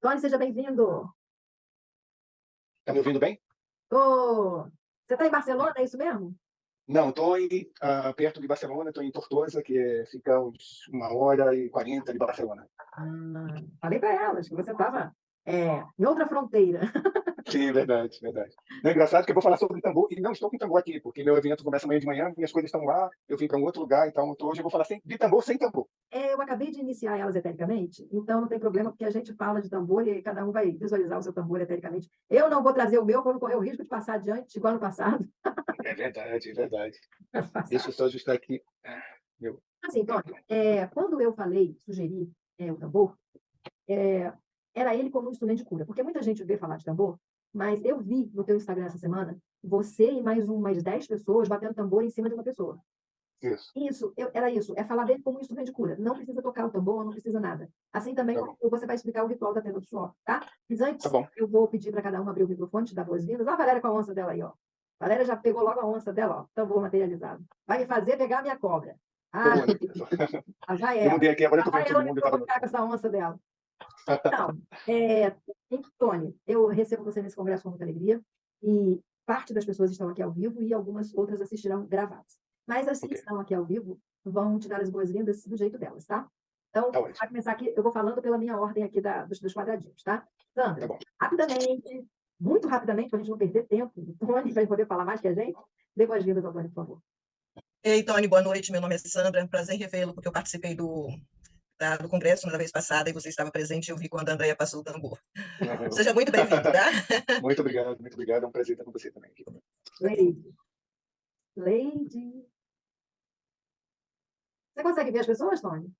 Tony, seja bem-vindo. Tá me ouvindo bem? Ô, você está em Barcelona, é isso mesmo? Não, estou perto de Barcelona, estou em Tortosa, fica uns 1h40 de Barcelona. Falei para elas que você estava em outra fronteira. Sim, verdade, verdade. Não é engraçado que eu vou falar sobre tambor, e não estou com tambor aqui, porque meu evento começa amanhã de manhã, minhas coisas estão lá, eu vim para um outro lugar, então hoje eu vou falar de tambor sem tambor. Eu acabei de iniciar elas etericamente, então não tem problema, porque a gente fala de tambor e cada um vai visualizar o seu tambor etericamente. Eu não vou trazer o meu para não correr o risco de passar adiante, igual ano passado. É verdade, é verdade. Deixa eu só ajustar aqui. Meu. Assim, Tony, quando eu sugeri o tambor, é, era ele como um instrumento de cura. Porque muita gente vê falar de tambor, mas eu vi no teu Instagram essa semana você e mais 10 pessoas batendo tambor em cima de uma pessoa. Isso. Era isso, é falar dele como um instrumento de cura. Não precisa tocar o tambor, não precisa nada. Assim também você vai explicar o ritual da tenda do suor, tá? Mas antes, eu vou pedir para cada um abrir o microfone, te dar boas-vindas. Olha a Valéria com a onça dela aí, ó. A Valéria já pegou logo a onça dela, ó. Tambor materializado. Vai me fazer pegar a minha cobra. Vai eu mudei aqui, agora eu tô vendo todo não mundo. vou ficar com essa onça dela. Então, Tony, eu recebo você nesse congresso com muita alegria e parte das pessoas estão aqui ao vivo e algumas outras assistirão gravados. Mas as que estão aqui ao vivo vão te dar as boas-vindas do jeito delas, tá? Então, vai começar aqui, eu vou falando pela minha ordem aqui dos quadradinhos, tá? Sandra, rapidamente, muito rapidamente, para a gente não perder tempo, o Tony vai poder falar mais que a gente. Dê boas-vindas ao Tony, por favor. Ei, Tony, boa noite. Meu nome é Sandra. Prazer em revê-lo, porque eu participei do congresso na vez passada e você estava presente e eu vi quando a Andrea passou o tambor. Seja muito bem-vindo, tá? Muito obrigado, muito obrigado. É um prazer estar com você também. Lady. Você consegue ver as pessoas, Tony?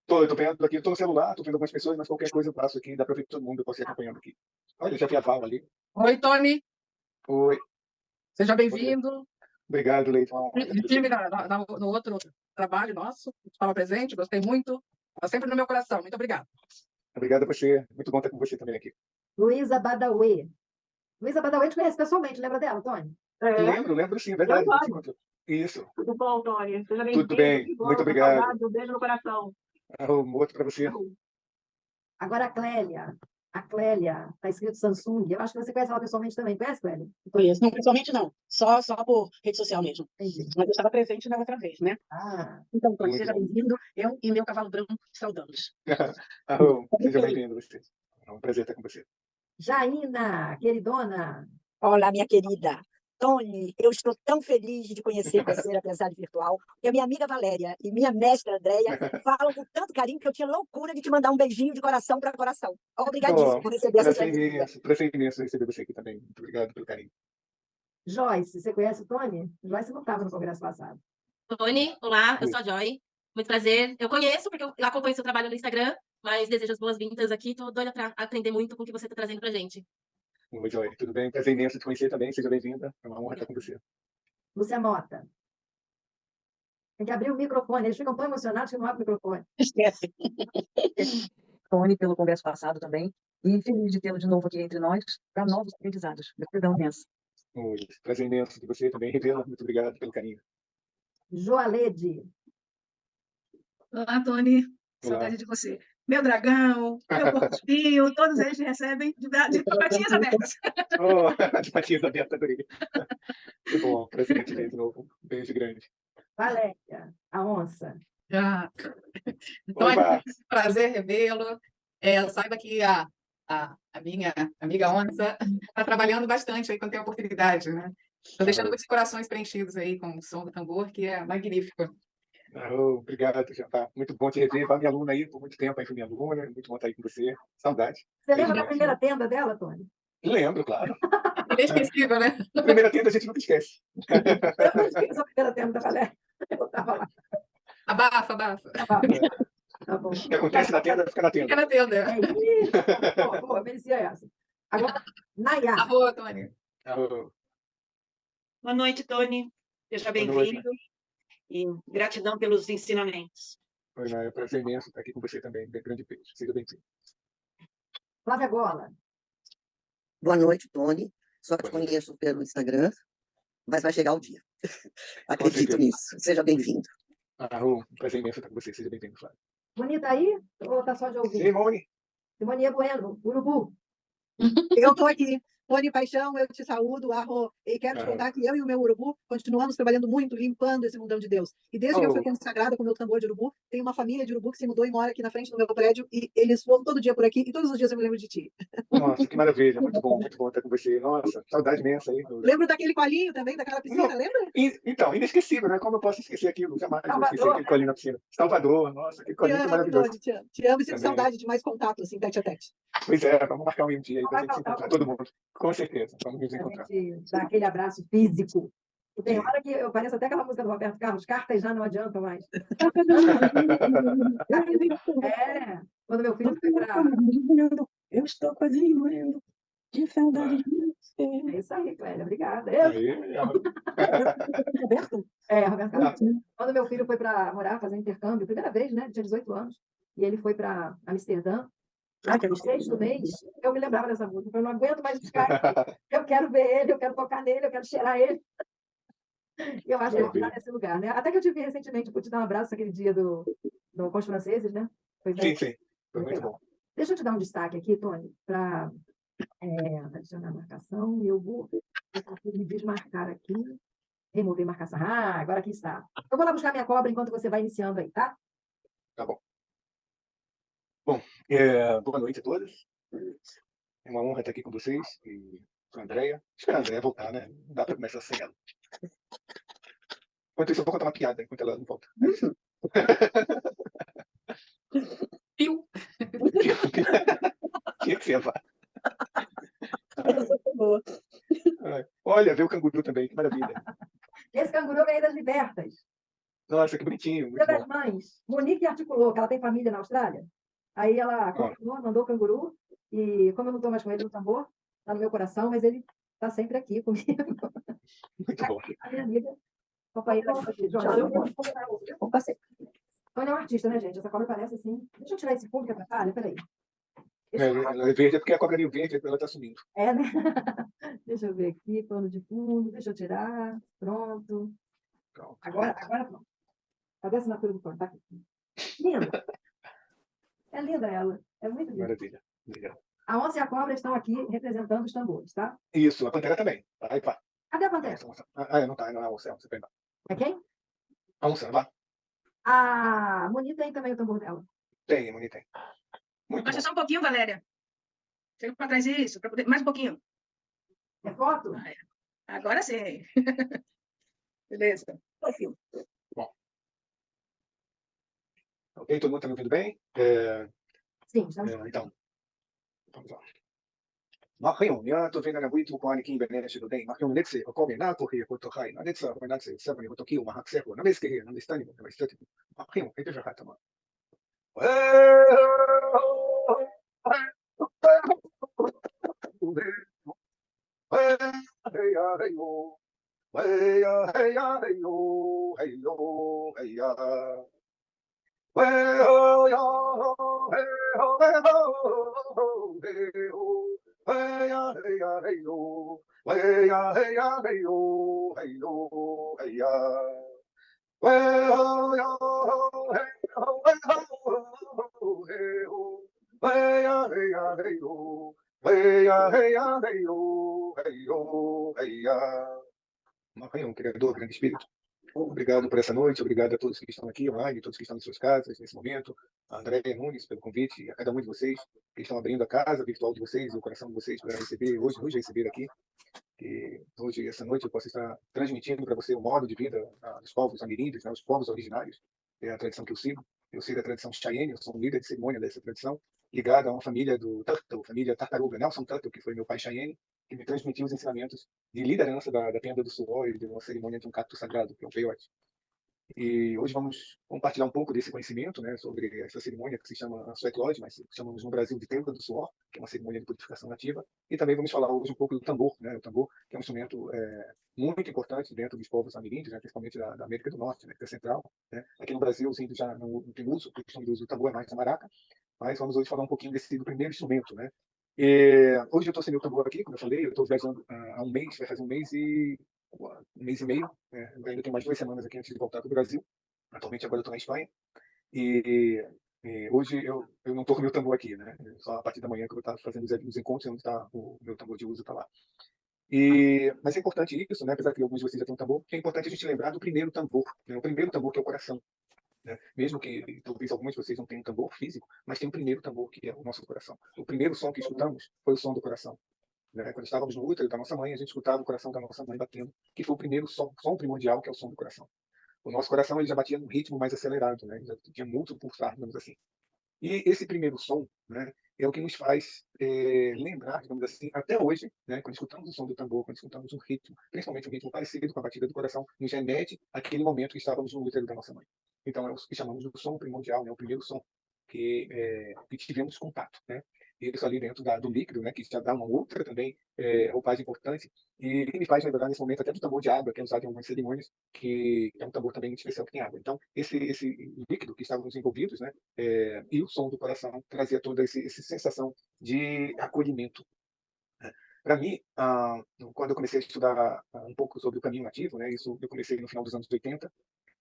Eu tô vendo aqui, estou no celular, estou vendo algumas pessoas, mas qualquer coisa eu passo aqui, dá para ver todo mundo, eu posso ir acompanhando aqui. Olha, já vi a Val ali. Oi, Tony. Oi. Seja bem-vindo. Obrigado, Leitão. Estive no outro trabalho nosso, estava presente, gostei muito. Está sempre no meu coração. Muito obrigado. Obrigado a você. Muito bom estar com você também aqui. Luísa Badawi. Luísa Badawi te conhece pessoalmente, lembra dela, Tony? Lembro sim, verdade. Isso. Tudo bom, Tony? Seja bem-vindo. Tudo bem, muito obrigado. Um beijo no coração. Um outro para você. Agora a Clélia. A Clélia, está escrito Samsung. Eu acho que você conhece ela pessoalmente também. Conhece, Clélia? Conheço. Não, pessoalmente não. Só por rede social mesmo. Entendi. Mas eu estava presente na outra vez, né? Então, Tony, seja bem-vindo. Eu e meu cavalo branco saudamos. Seja bem-vindo, você. É um prazer estar com você. Jaina, queridona. Olá, minha querida. Tony, eu estou tão feliz de conhecer você, apesar de virtual. E a minha amiga Valéria e minha mestra Andréia falam com tanto carinho que eu tinha loucura de te mandar um beijinho de coração para coração. Obrigadíssimo por receber essa entrevista. Prazer imenso receber você aqui também. Muito obrigado pelo carinho. Joyce, você conhece o Tony? Joyce não estava no congresso passado. Tony, olá, eu sou a Joy. Muito prazer. Eu conheço, porque eu acompanho seu trabalho no Instagram, mas desejo as boas-vindas aqui. Estou doida para aprender muito com o que você está trazendo para a gente. Oi, Joy, tudo bem? Prazer imenso te conhecer também. Seja bem-vinda. É uma honra estar com você. Lúcia Mota. Tem que abrir o microfone. Eles ficam tão emocionados que não abrem o microfone. Esquece. Tony, pelo congresso passado também. E feliz de tê-lo de novo aqui entre nós para novos aprendizados. Gratidão imensa. Oi, prazer imenso de você também, revê-la. Muito obrigado pelo carinho. Joalede. Olá, Tony. Saudade de você. Meu dragão, meu porco-espinho, todos eles me recebem de patinhas abertas. De patinhas abertas, adorei. Que bom, prazer te ver de novo. Um beijo grande. Valéria, a onça. Tony, prazer revê-lo. Saiba que a minha amiga onça está trabalhando bastante aí quando tem oportunidade, né? Estou deixando muitos corações preenchidos aí com o som do tambor, que é magnífico. Obrigado, já tá muito bom te rever. Vai minha aluna aí por muito tempo, aí foi minha aluna, muito bom estar aí com você. Saudade. Você lembra da primeira tenda dela, Tony? Lembro, claro. Inesquecível, né? A primeira tenda a gente nunca esquece. Eu não esqueço a primeira tenda da Valéria. Eu estava lá. Abafa. Tá bom. O que acontece na tenda, fica na tenda. Fica na tenda. É isso. Boa, merecia essa. Agora, Nayá. Arroa, Tony. Boa noite, Tony. Seja bem-vindo. E gratidão pelos ensinamentos. É um prazer imenso estar aqui com você também. Grande beijo. Seja bem-vindo. Flávia Gola. Boa noite, Tony. Só te conheço pelo Instagram, mas vai chegar o dia. Acredito nisso. Seja bem-vindo. Um prazer imenso estar com você. Seja bem-vindo, Flávia. Bonita aí? Ou tá só de ouvir? Simone. Simonia Bueno, Urubu. Eu estou aqui. Tony Paixão, eu te saúdo, Arro, e quero te contar que eu e o meu urubu continuamos trabalhando muito, limpando esse mundão de Deus. E desde que eu fui consagrada com o meu tambor de urubu, tem uma família de urubu que se mudou e mora aqui na frente do meu prédio, e eles vão todo dia por aqui, e todos os dias eu me lembro de ti. Nossa, que maravilha, muito bom estar com você. Nossa, saudade imensa aí. Lembro daquele colinho também, daquela piscina, lembra? Então, inesquecível, né? Como eu posso esquecer aquilo? Jamais vou esquecer aquele colinho na piscina. Salvador, nossa, aquele Te colinho que amo, maravilhoso. Tony, te amo e sinto Também. saudade de mais contato, assim, tete a tete. Pois é, vamos marcar um dia aí para a gente se encontrar, todo mundo. Com certeza, vamos nos encontrar. A gente dá aquele abraço físico. E tem hora que eu pareço até aquela música do Roberto Carlos, cartas já não adiantam mais. Quando meu filho foi para... Eu estou quase morrendo de saudade de você. É isso aí, Clélia, obrigada. Roberto? Roberto Carlos. Quando meu filho foi para morar, fazer intercâmbio, primeira vez, né? Ele tinha 18 anos. E ele foi para Amsterdã. No sexto mês, eu me lembrava dessa música. Eu não aguento mais ficar. Eu quero ver ele, eu quero tocar nele, eu quero cheirar ele. E eu acho que ele está nesse lugar, né? Até que eu te vi recentemente, pude te dar um abraço naquele dia com os franceses, né? Sim. Foi muito bom. Deixa eu te dar um destaque aqui, Tony, para adicionar a marcação. E eu vou me desmarcar aqui. Remover marcação. Agora aqui está. Eu vou lá buscar minha cobra enquanto você vai iniciando aí, tá? Tá bom. Bom, boa noite a todos. É uma honra estar aqui com vocês e com a Andréia. Espero a Andréia voltar, né? Não dá para começar sem ela. Enquanto isso, eu vou contar uma piada enquanto ela não volta. Piu! Tinha que ser, vá. Olha, veio o canguru também, que maravilha. Esse canguru veio das Libertas. Nossa, que bonitinho. Dia das Mães. Monique articulou, que ela tem família na Austrália. Aí ela mandou o canguru, e como eu não estou mais com ele no tambor, está no meu coração, mas ele está sempre aqui comigo. Muito bom. A minha amiga, companheira de jornal. Tony é um artista, né, gente? Essa cobra parece assim. Deixa eu tirar esse fundo que atrapalha, peraí. Ela é verde, é porque a cobra verde ela está sumindo. Né? Deixa eu ver aqui, pano de fundo, deixa eu tirar. Pronto. Agora pronto. Cadê a assinatura do pano? Tá aqui. Linda. É linda ela. É muito linda. Maravilha. Legal. A onça e a cobra estão aqui representando os tambores, tá? Isso, a pantera também. Vai. Cadê a pantera? Não tá, não é a onça, você vai. É quem? A onça, vai. A Moni tem também o tambor dela. Tem, a Moni tem. Baixa só um pouquinho, Valéria. Chega para trás isso, para poder... mais um pouquinho. É foto? Agora sim. Beleza. Bom. Ok, todo mundo está me ouvindo bem? Sim, estamos. Então, vamos lá. Marion, ja, to vena na buitu ko ani kin benesh do dei. Marion letse, o come na ko hi ko to khai. Na letsa, ko na tse, sabani ko to ki, ma hakse ko. Na meske he, na mestani ko, na mestati. Marion, ete ja hatama. Maranhão, Criador, Grande Espírito, obrigado por essa noite, obrigado a todos que estão aqui online, todos que estão em suas casas nesse momento, a Andréia Nunes pelo convite, e a cada um de vocês que estão abrindo a casa virtual de vocês, o coração de vocês para receber, hoje nos receber aqui, que hoje, essa noite, eu posso estar transmitindo para você o modo de vida dos povos ameríndios, os povos originários, é a tradição que eu sigo a tradição Cheyenne, eu sou um líder de cerimônia dessa tradição, ligado a uma família do Turtle, família tartaruga, Nelson Turtle, que foi meu pai Cheyenne, que me transmitiu os ensinamentos de liderança da Tenda do Suor e de uma cerimônia de um cacto sagrado, que é o peiote. E hoje vamos compartilhar um pouco desse conhecimento, né, sobre essa cerimônia que se chama Sweat Lodge, mas chamamos no Brasil de Tenda do Suor, que é uma cerimônia de purificação nativa. E também vamos falar hoje um pouco do tambor, né, o tambor, que é um instrumento muito importante dentro dos povos ameríndios, né, principalmente da América do Norte, América Central. Né. Aqui no Brasil, os índios já não tem uso, o costume do uso do tambor é mais a maraca, mas vamos hoje falar um pouquinho do primeiro instrumento, né. Hoje eu estou sem meu tambor aqui, como eu falei, eu estou viajando há um mês, vai fazer um mês e meio, né? Eu ainda tenho mais 2 semanas aqui antes de voltar para o Brasil. Atualmente agora eu estou na Espanha. E Hoje eu não estou com o meu tambor aqui, né? Só a partir da manhã que eu estava fazendo os encontros, onde está o meu tambor de uso está lá. Mas é importante isso, né? Apesar que alguns de vocês já têm um tambor, é importante a gente lembrar do primeiro tambor, né? O primeiro tambor que é o coração, né? Mesmo que talvez alguns de vocês não tenham um tambor físico, mas tem um primeiro tambor que é o nosso coração. O primeiro som que escutamos foi o som do coração, né? Quando estávamos no útero da nossa mãe, a gente escutava o coração da nossa mãe batendo, que foi o primeiro som primordial, que é o som do coração. O nosso coração ele já batia num ritmo mais acelerado, né? Já tinha muito pulsar, digamos assim. E esse primeiro som, né, é o que nos faz lembrar, digamos assim, até hoje, né, quando escutamos o som do tambor, quando escutamos um ritmo, principalmente um ritmo parecido com a batida do coração, nos remete àquele momento que estávamos no útero da nossa mãe. Então é o que chamamos de som primordial, né, o primeiro som que tivemos contato, né? Isso ali dentro do líquido, né, que já dá uma outra também roupagem importante, e me faz lembrar nesse momento até do tambor de água, que é usado em algumas cerimônias, que é um tambor também especial que tem água. Então, esse líquido que estávamos envolvidos, né, e o som do coração trazia toda essa sensação de acolhimento. Para mim, quando eu comecei a estudar um pouco sobre o caminho nativo, né, isso eu comecei no final dos anos 80,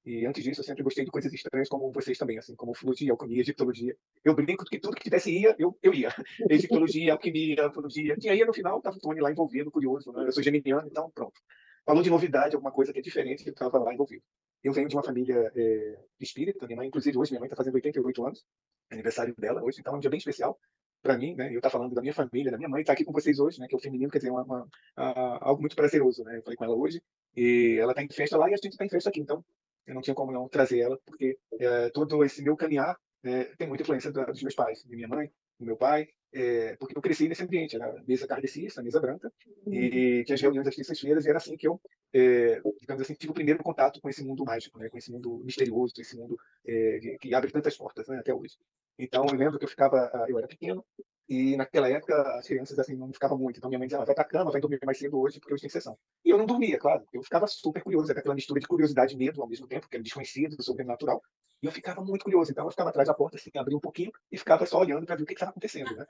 e antes disso eu sempre gostei de coisas estranhas como vocês também, assim, como ufologia, alquimia, egiptologia. Eu brinco que tudo que tivesse eu ia. Egiptologia, alquimia, ufologia. E aí no final estava o Tony lá envolvido, curioso, né? Eu sou geminiano, então pronto. Falou de novidade, alguma coisa que é diferente, que estava lá envolvido. Eu venho de uma família espírita, minha mãe, inclusive hoje minha mãe está fazendo 88 anos, aniversário dela hoje, então é um dia bem especial para mim, né? Eu estar falando da minha família, da minha mãe, estar aqui com vocês hoje, né? Que é o feminino, quer dizer, algo muito prazeroso, né? Eu falei com ela hoje e ela está em festa lá e a gente está em festa aqui, então eu não tinha como não trazer ela, porque todo esse meu caminhar tem muita influência dos meus pais, de minha mãe, do meu pai, porque eu cresci nesse ambiente, era mesa kardecista, mesa branca, e tinha as reuniões às terças-feiras, e era assim que eu, digamos assim, tive o primeiro contato com esse mundo mágico, né, com esse mundo misterioso, esse mundo que abre tantas portas, né, até hoje. Então, eu lembro que eu era pequeno, e naquela época as crianças assim não ficavam muito, então minha mãe dizia, vai pra cama, vai dormir mais cedo hoje, porque hoje tem sessão. E eu não dormia, claro, eu ficava super curioso, era aquela mistura de curiosidade e medo ao mesmo tempo, que era desconhecido, sobrenatural, e eu ficava muito curioso, então eu ficava atrás da porta, assim, abria um pouquinho e ficava só olhando para ver o que estava acontecendo, né?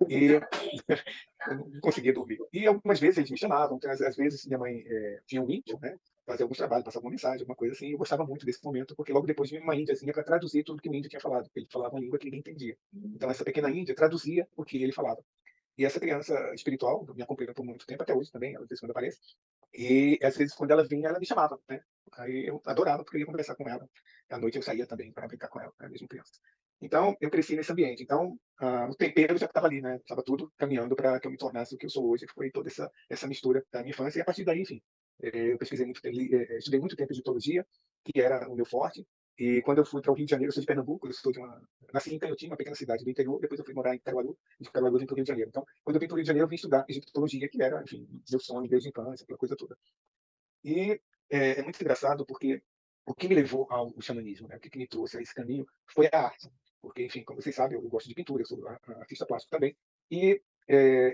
E eu não conseguia dormir. E algumas vezes eles me chamavam, então, às vezes minha mãe tinha um índio, né? Fazia alguns trabalhos, passava uma mensagem, alguma coisa assim, e eu gostava muito desse momento, porque logo depois vinha uma índiazinha para traduzir tudo que o índio tinha falado, porque ele falava uma língua que ninguém entendia. Então essa pequena índia traduzia o que ele falava. E essa criança espiritual me acompanhou por muito tempo, até hoje também, ela de vez em quando aparece. E às vezes, quando ela vinha, ela me chamava, né? Aí eu adorava, porque eu ia conversar com ela. À noite eu saía também para brincar com ela, né? Mesmo criança. Então, eu cresci nesse ambiente. Então, o tempero já estava ali, né? Estava tudo caminhando para que eu me tornasse o que eu sou hoje, que foi toda essa mistura da minha infância. E a partir daí, enfim, eu pesquisei muito, estudei muito tempo egiptologia, que era o meu forte. E quando eu fui para o Rio de Janeiro, eu sou de Pernambuco, nasci em Canhotinho, uma pequena cidade do interior, depois eu fui morar em Caruaru, e de Caruaru eu vim para o Rio de Janeiro. Então, quando eu vim para o Rio de Janeiro, eu vim estudar egiptologia, que era, enfim, meu sonho desde a infância, aquela coisa toda. E é muito engraçado porque o que me levou ao xamanismo, né? O que me trouxe a esse caminho foi a arte. Porque, enfim, como vocês sabem, eu gosto de pintura, eu sou artista plástico também. E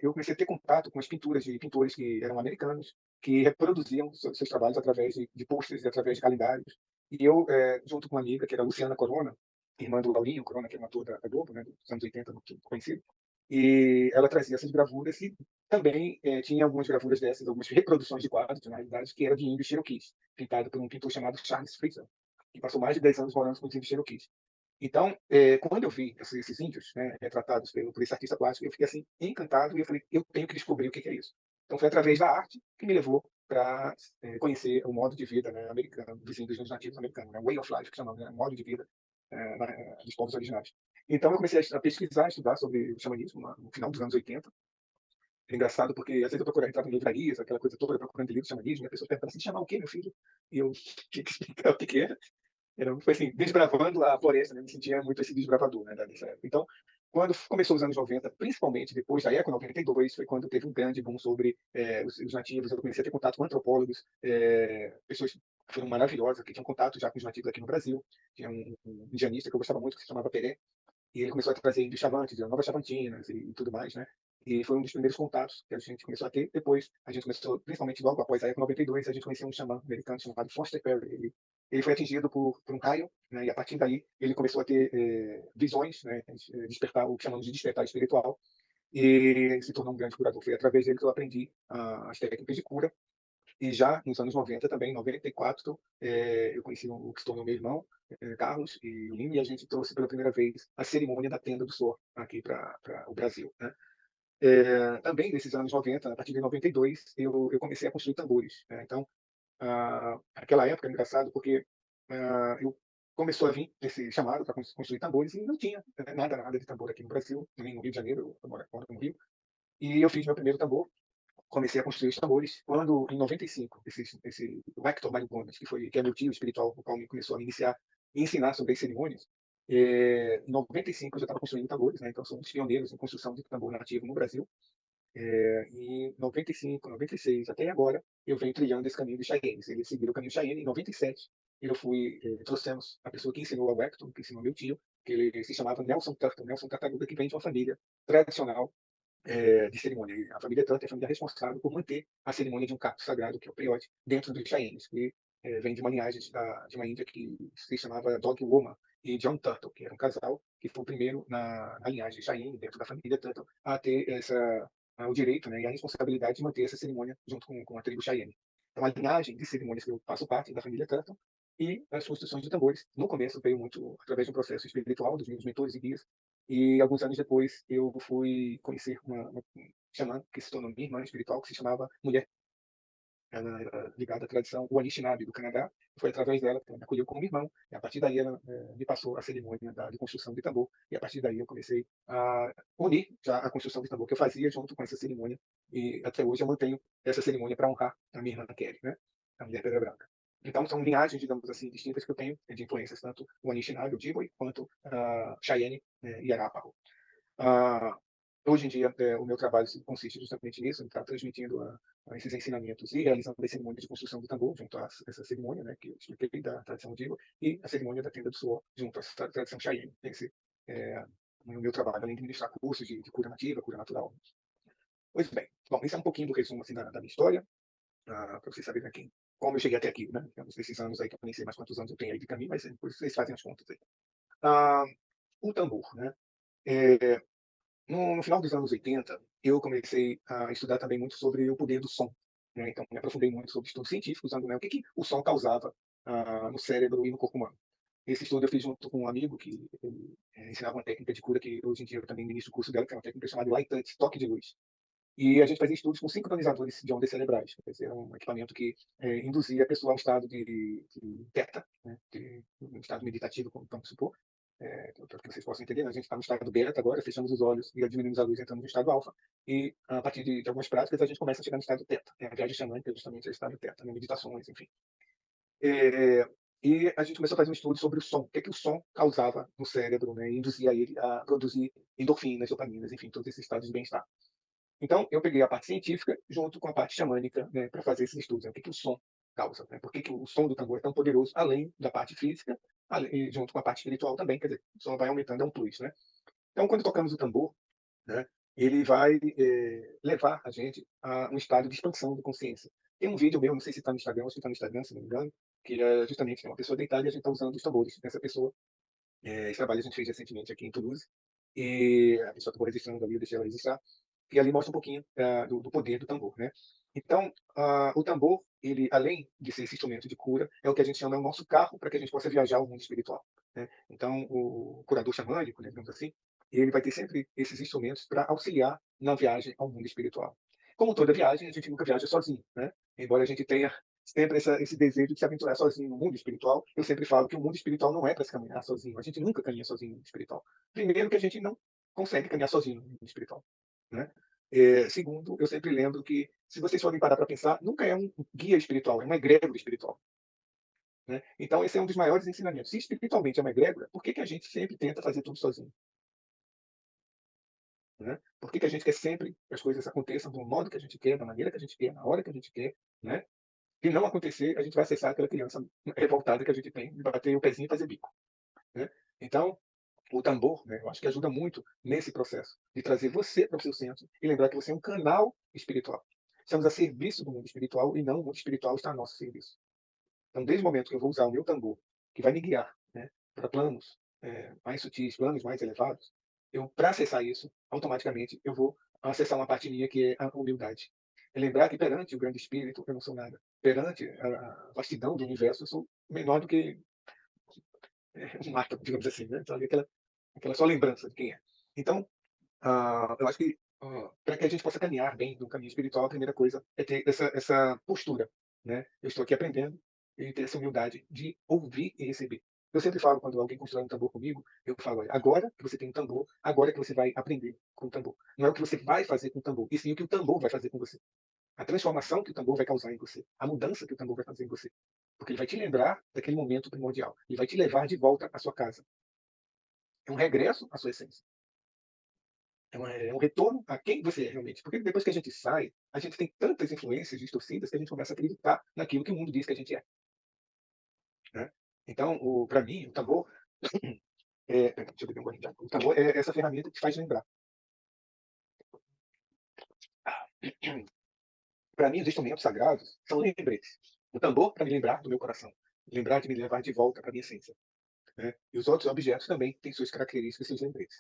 eu comecei a ter contato com as pinturas de pintores que eram americanos, que reproduziam seus trabalhos através de posters, através de calendários. E eu, junto com uma amiga, que era a Luciana Corona, irmã do Laurinho Corona, que é um ator da Globo, né, dos anos 80, muito conhecido, e ela trazia essas gravuras e também tinha algumas gravuras dessas, algumas reproduções de quadros, na realidade, que era de índios Cherokees, pintado por um pintor chamado Charles Frisell, que passou mais de 10 anos morando com os índios Cherokees. Então, quando eu vi esses índios, né, retratados por esse artista plástico, eu fiquei assim encantado e eu falei, eu tenho que descobrir o que é isso. Então, foi através da arte que me levou para conhecer o modo de vida, né, americano, dos índios nativos americanos, né, way of life, que chamamos, né, modo de vida dos povos originários. Então, eu comecei a pesquisar, a estudar sobre o xamanismo no final dos anos 80. É engraçado porque, às vezes, eu procurava entrar em livrarias, aquela coisa toda, procurando livros de xamanismo, e a pessoa perguntava assim, chamar o quê, meu filho? E eu tinha que explicar o que era. Foi assim, desbravando a floresta, né? Me sentia muito esse desbravador, né, dessa época. Então, quando começou os anos 90, principalmente depois da Eco 92, foi quando teve um grande boom sobre os nativos. Eu comecei a ter contato com antropólogos, pessoas que foram maravilhosas, que tinham contato já com os nativos aqui no Brasil. Tinha um indianista que eu gostava muito, que se chamava Peré, e ele começou a trazer índios chavantes, novas chavantinas e tudo mais, né? E foi um dos primeiros contatos que a gente começou a ter. Depois, a gente começou, principalmente logo após a Eco 92, a gente conheceu um xamã americano chamado Foster Perry. Ele foi atingido por um raio, né, e a partir daí ele começou a ter visões, né, despertar, o que chamamos de despertar espiritual, e se tornou um grande curador. Foi através dele que eu aprendi as técnicas de cura E já nos anos 90 também, em 94, eu conheci o que se tornou meu irmão, Carlos e o Lino, e a gente trouxe pela primeira vez a cerimônia da Tenda do Suor aqui para o Brasil, né? Também nesses anos 90, a partir de 92, eu comecei a construir tambores, né? Então, aquela época é engraçado porque eu começou a vir esse chamado para construir tambores e não tinha nada de tambor aqui no Brasil, nem no Rio de Janeiro, eu moro no Rio. E eu fiz meu primeiro tambor, comecei a construir os tambores, quando em 95, esse Hector Maribonas, que é meu tio espiritual, o qual me começou a me iniciar e ensinar sobre as cerimônias, em 95 eu já estava construindo tambores, né? Então sou um dos pioneiros em construção de tambor nativo no Brasil. Em 95, 96, até agora, eu venho trilhando esse caminho de Cheyennes. Eles seguiram o caminho Cheyenne. Em 97, trouxemos a pessoa que ensinou ao Hector, que ensinou meu tio, que ele se chamava Nelson Turtle, Nelson Tartaruga, que vem de uma família tradicional de cerimônia. A família Turtle é a família responsável por manter a cerimônia de um cacto sagrado, que é o peyote, dentro dos Cheyennes, que vem de uma linhagem de uma índia que se chamava Dog Woman e John Turtle, que era um casal que foi o primeiro na linhagem Cheyenne, dentro da família Turtle, a ter o direito, né, e a responsabilidade de manter essa cerimônia junto com a tribo Cheyenne. Então, a linhagem de cerimônias que eu faço parte da família Turtle e as construções de tambores. No começo veio muito através de um processo espiritual dos meus mentores e guias, e alguns anos depois eu fui conhecer uma xamã que se tornou minha irmã espiritual, que se chamava Mulher. Ela era ligada à tradição Anishinaabe do Canadá. Foi através dela que ela me acolheu como irmão. E a partir daí ela me passou a cerimônia de construção de tambor. E a partir daí eu comecei a unir já a construção de tambor que eu fazia junto com essa cerimônia. E até hoje eu mantenho essa cerimônia para honrar a minha irmã Kelly, né? A Mulher Pedra Branca. Então são linhagens, digamos assim, distintas que eu tenho de influências, tanto o Anishinaabe, o Ojibwe, quanto Cheyenne e Arapaho. Hoje em dia, o meu trabalho consiste justamente nisso, em estar transmitindo esses ensinamentos e realizando a cerimônia de construção do tambor, junto a essa cerimônia, né, que eu expliquei, da tradição Ojibwe, e a cerimônia da Tenda do Suor, junto à tradição Cheyenne. Esse é o meu trabalho, além de ministrar cursos de cura nativa, cura natural. Pois bem, bom, isso é um pouquinho do resumo assim, da minha história, para vocês saberem aqui como eu cheguei até aqui, né? Esses anos aí, que eu nem sei mais quantos anos eu tenho aí de caminho, mas depois vocês fazem as contas aí. O tambor, né? No final dos anos 80, eu comecei a estudar também muito sobre o poder do som, né? Então, me aprofundei muito sobre estudos científicos, usando, né, o que o som causava no cérebro e no corpo humano. Esse estudo eu fiz junto com um amigo que ele, ensinava uma técnica de cura que hoje em dia eu também ministro o curso dela, que é uma técnica chamada Light Touch, toque de luz. E a gente fazia estudos com sincronizadores de ondas cerebrais. Quer dizer, era um equipamento que induzia a pessoa a um estado de teta, né, um estado meditativo, vamos supor, para que vocês possam entender. A gente está no estado beta agora, fechamos os olhos e diminuímos a luz, entramos no estado alfa. E a partir de algumas práticas, a gente começa a chegar no estado teta. A viagem xamânica é justamente o estado teta, né, meditações, enfim. E a gente começou a fazer um estudo sobre o som, o que o som causava no cérebro, né, e induzia ele a produzir endorfinas, dopaminas, enfim, todos esses estados de bem-estar. Então, eu peguei a parte científica junto com a parte xamânica, né, para fazer esses estudos. Né, o que o som causa? Né, por que o som do tambor é tão poderoso, além da parte física, junto com a parte espiritual também? Quer dizer, o som vai aumentando, é um plus. Né? Então, quando tocamos o tambor, né, ele vai levar a gente a um estado de expansão de consciência. Tem um vídeo meu, não sei se está no Instagram ou se está no Instagram, se não me engano, que é justamente uma pessoa deitada e a gente está usando os tambores dessa pessoa. Esse trabalho a gente fez recentemente aqui em Toulouse. E a pessoa acabou registrando ali, eu deixei ela registrar. E ali mostra um pouquinho do poder do tambor, né? Então, o tambor, ele, além de ser esse instrumento de cura, é o que a gente chama o nosso carro para que a gente possa viajar ao mundo espiritual. Né? Então, o curador xamânico, né, digamos assim, ele vai ter sempre esses instrumentos para auxiliar na viagem ao mundo espiritual. Como toda viagem, a gente nunca viaja sozinho, né? Embora a gente tenha sempre esse desejo de se aventurar sozinho no mundo espiritual, eu sempre falo que o mundo espiritual não é para se caminhar sozinho. A gente nunca caminha sozinho no mundo espiritual. Primeiro, que a gente não consegue caminhar sozinho no mundo espiritual. Né? Segundo, eu sempre lembro que, se vocês forem parar para pensar, nunca é um guia espiritual, é uma egrégora espiritual. Né? Então, esse é um dos maiores ensinamentos. Se espiritualmente é uma egrégora, por que a gente sempre tenta fazer tudo sozinho? Né? Por que a gente quer sempre que as coisas aconteçam do modo que a gente quer, da maneira que a gente quer, na hora que a gente quer? Né? Se não acontecer, a gente vai acessar aquela criança revoltada que a gente tem, de bater o pezinho e fazer bico. Né? Então, o tambor, né, eu acho que ajuda muito nesse processo de trazer você para o seu centro e lembrar que você é um canal espiritual. Estamos a serviço do mundo espiritual e não o mundo espiritual está a nosso serviço. Então, desde o momento que eu vou usar o meu tambor, que vai me guiar, né, para planos mais sutis, planos mais elevados, para acessar isso, automaticamente eu vou acessar uma parte minha que é a humildade. É lembrar que perante o grande espírito eu não sou nada. Perante a vastidão do universo eu sou menor do que um átomo, digamos assim, né? Então, ali aquela só lembrança de quem é. Então, eu acho que para que a gente possa caminhar bem no caminho espiritual, a primeira coisa é ter essa postura, né? Eu estou aqui aprendendo e ter essa humildade de ouvir e receber. Eu sempre falo, quando alguém constrói um tambor comigo, eu falo: olha, agora que você tem um tambor, agora que você vai aprender com o tambor. Não é o que você vai fazer com o tambor, e sim o que o tambor vai fazer com você. A transformação que o tambor vai causar em você, a mudança que o tambor vai fazer em você. Porque ele vai te lembrar daquele momento primordial, ele vai te levar de volta à sua casa. É um regresso à sua essência. É um retorno a quem você é realmente. Porque depois que a gente sai, a gente tem tantas influências distorcidas que a gente começa a acreditar naquilo que o mundo diz que a gente é. Né? Então, para mim, o tambor deixa eu beber um golinho de água. O tambor é essa ferramenta que faz lembrar. Para mim, os instrumentos sagrados são lembretes. O tambor, para me lembrar do meu coração. Lembrar de me levar de volta para a minha essência. Né? E os outros objetos também têm suas características e seus lembretes.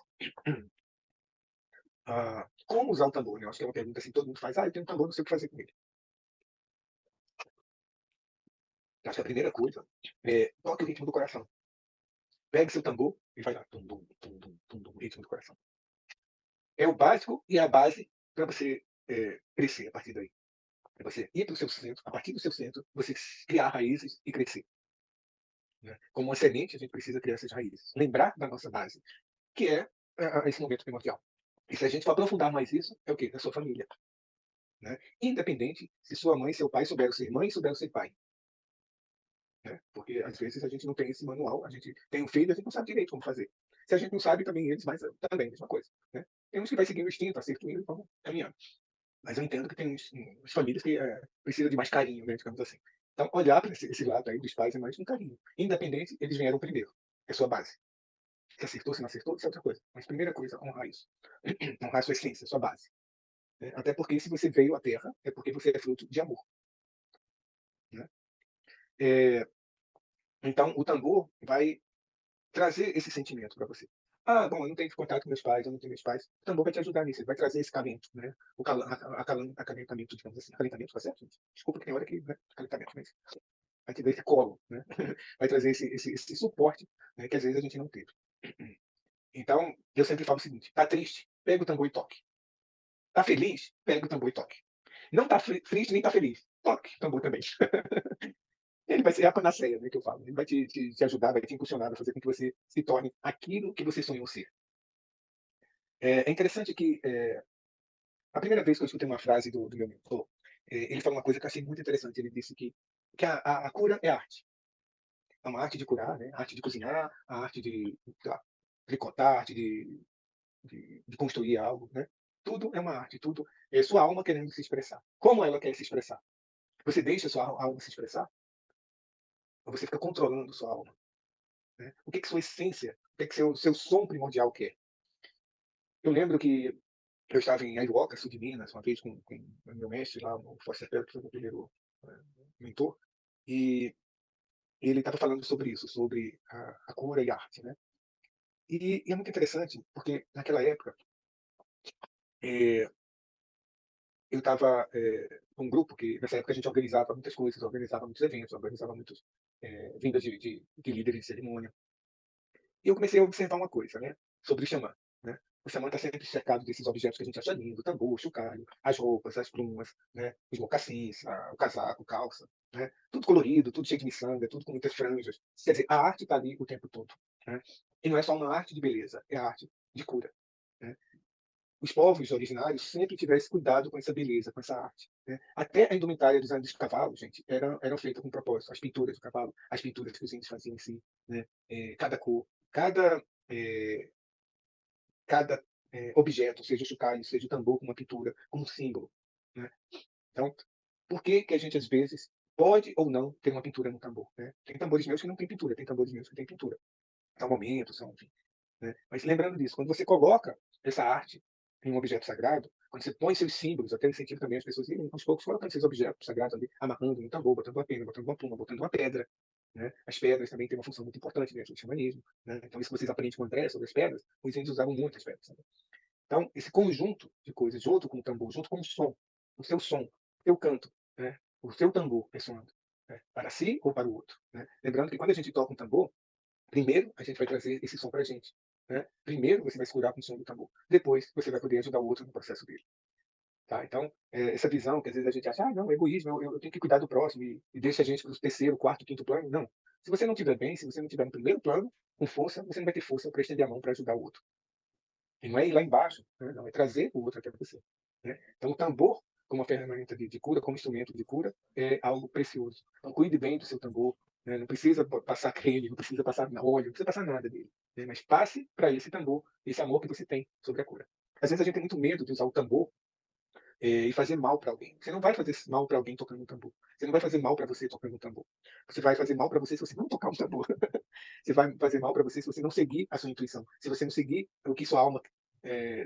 Como usar o tambor? Né? Eu acho que é uma pergunta assim, todo mundo faz. Eu tenho um tambor, não sei o que fazer com ele. Acho que a primeira coisa é toque o ritmo do coração. Pegue seu tambor e vai lá. Tum, tum, tum, tum, tum, tum, ritmo do coração. É o básico e a base para você crescer a partir daí. É você ir para o seu centro, a partir do seu centro, você criar raízes e crescer. Né? Como uma semente, a gente precisa criar essas raízes. Lembrar da nossa base, que é esse momento primordial. E se a gente for aprofundar mais isso, é o quê? Da sua família. Né? Independente se sua mãe e seu pai souberam ser mãe e souberam ser pai. Né? Porque às vezes a gente não tem esse manual, a gente tem um filho e a gente não sabe direito como fazer. Se a gente não sabe, também eles, mas também a mesma coisa. Né? Tem uns que vai seguindo o instinto, acerto e vão caminhando. Mas eu entendo que tem umas famílias que precisam de mais carinho, né, digamos assim. Então, olhar para esse lado aí dos pais é mais um carinho. Independente, eles vieram primeiro. É sua base. Se acertou, se não acertou, isso é outra coisa. Mas primeira coisa, honrar isso. Honrar a sua essência, a sua base. Né? Até porque se você veio à Terra, é porque você é fruto de amor. Né? Então, o tambor vai trazer esse sentimento para você. Bom, eu não tenho contato com meus pais, eu não tenho meus pais. O tambor vai te ajudar nisso, ele vai trazer esse calento, né? O acalentamento, digamos assim. Acalentamento, tá certo, gente? Desculpa que tem hora que, né? Acalentamento, mas vai te dar esse colo, né? Vai trazer esse suporte, né? Que às vezes a gente não teve. Então, eu sempre falo o seguinte: tá triste? Pega o tambor e toque. Tá feliz? Pega o tambor e toque. Não tá triste nem tá feliz? Toque o tambor também. Ele vai ser a panaceia, né, que eu falo. Ele vai te ajudar, vai te impulsionar, vai fazer com que você se torne aquilo que você sonhou ser. É interessante que a primeira vez que eu escutei uma frase do meu mentor, ele falou uma coisa que eu achei muito interessante. Ele disse que a cura é arte. É uma arte de curar, né? A arte de cozinhar, a arte de tricotar, a arte de construir algo. Né? Tudo é uma arte, tudo é sua alma querendo se expressar. Como ela quer se expressar? Você deixa sua alma se expressar? Ou você fica controlando sua alma? Né? O que sua essência, o que seu som primordial quer? Eu lembro que eu estava em Aiuoca, sul de Minas, uma vez com o meu mestre lá, o Foster Pérez, que foi o meu primeiro mentor, e ele estava falando sobre isso, sobre a cura e a arte. Né? E é muito interessante, porque naquela época eu estava com um grupo que, nessa época, a gente organizava muitas coisas, organizava muitos eventos, organizava muitas vindas de líderes de cerimônia. E eu comecei a observar uma coisa, né, sobre o xamã. Né? O xamã está sempre cercado desses objetos que a gente acha lindo: o tambor, o chocalho, as roupas, as plumas, né, os mocassins, o casaco, calça. Né? Tudo colorido, tudo cheio de miçanga, tudo com muitas franjas. Quer dizer, a arte está ali o tempo todo. Né? E não é só uma arte de beleza, é a arte de cura. Né? Os povos originários sempre tiveram esse cuidado com essa beleza, com essa arte. Né? Até a indumentária dos cavalos, gente, eram feitas com propósito. As pinturas do cavalo, as pinturas que os índios faziam em si, né? Cada cor, cada objeto, seja o chocalho, seja o tambor, com uma pintura, como um símbolo. Né? Então, por que a gente, às vezes, pode ou não ter uma pintura no tambor? Né? Tem tambores meus que não tem pintura, tem tambores meus que tem pintura. São momentos, enfim. Né? Mas lembrando disso, quando você coloca essa arte em um objeto sagrado, quando você põe seus símbolos, até incentivo também as pessoas irem aos poucos colocando esses objetos sagrados ali, amarrando no tambor, botando uma pena, botando uma pluma, botando uma pedra. Né? As pedras também têm uma função muito importante dentro do xamanismo. Né? Então, isso que vocês aprendem com o André sobre as pedras, os índios usavam muitas pedras. Né? Então, esse conjunto de coisas, junto com o tambor, junto com o som, o seu som, seu canto, né? O seu tambor ressoando, né? Para si ou para o outro, né? Lembrando que quando a gente toca um tambor, primeiro a gente vai trazer esse som para a gente, né? Primeiro você vai se curar com o som do tambor, depois você vai poder ajudar o outro no processo dele. Tá? Então, essa visão que às vezes a gente acha, não, egoísmo, eu tenho que cuidar do próximo e deixa a gente para o terceiro, quarto, quinto plano. Não. Se você não estiver bem, se você não estiver no primeiro plano, com força, você não vai ter força para estender a mão para ajudar o outro. E não é ir lá embaixo, né? Não, é trazer o outro até você. Né? Então, o tambor, como uma ferramenta de cura, como instrumento de cura, é algo precioso. Então, cuide bem do seu tambor. Né? Não precisa passar creme, não precisa passar óleo, não precisa passar nada dele. Né? Mas passe para esse tambor, esse amor que você tem sobre a cura. Às vezes a gente tem muito medo de usar o tambor e fazer mal para alguém. Você não vai fazer mal para alguém tocando um tambor. Você não vai fazer mal para você tocando um tambor. Você vai fazer mal para você se você não tocar um tambor. Você vai fazer mal para você se você não seguir a sua intuição. Se você não seguir o que sua alma,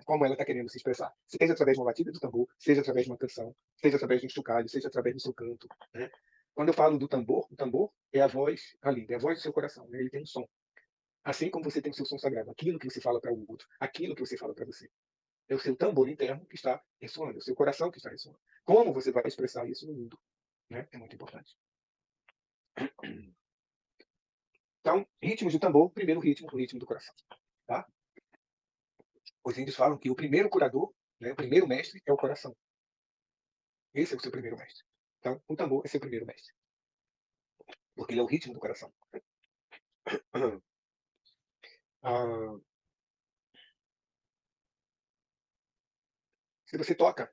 como ela está querendo se expressar. Seja através de uma batida do tambor, seja através de uma canção, seja através de um chocalho, seja através do seu canto. Né? Quando eu falo do tambor, o tambor é a voz ali, é a voz do seu coração. Né? Ele tem um som. Assim como você tem o seu som sagrado, aquilo que você fala para o outro, aquilo que você fala para você. É o seu tambor interno que está ressoando, é o seu coração que está ressoando. Como você vai expressar isso no mundo? Né? É muito importante. Então, ritmos de tambor, primeiro ritmo, o ritmo do coração. Tá? Os índios falam que o primeiro curador, né, o primeiro mestre é o coração. Esse é o seu primeiro mestre. Então, o tambor é seu primeiro mestre. Porque ele é o ritmo do coração. Ah, se você toca,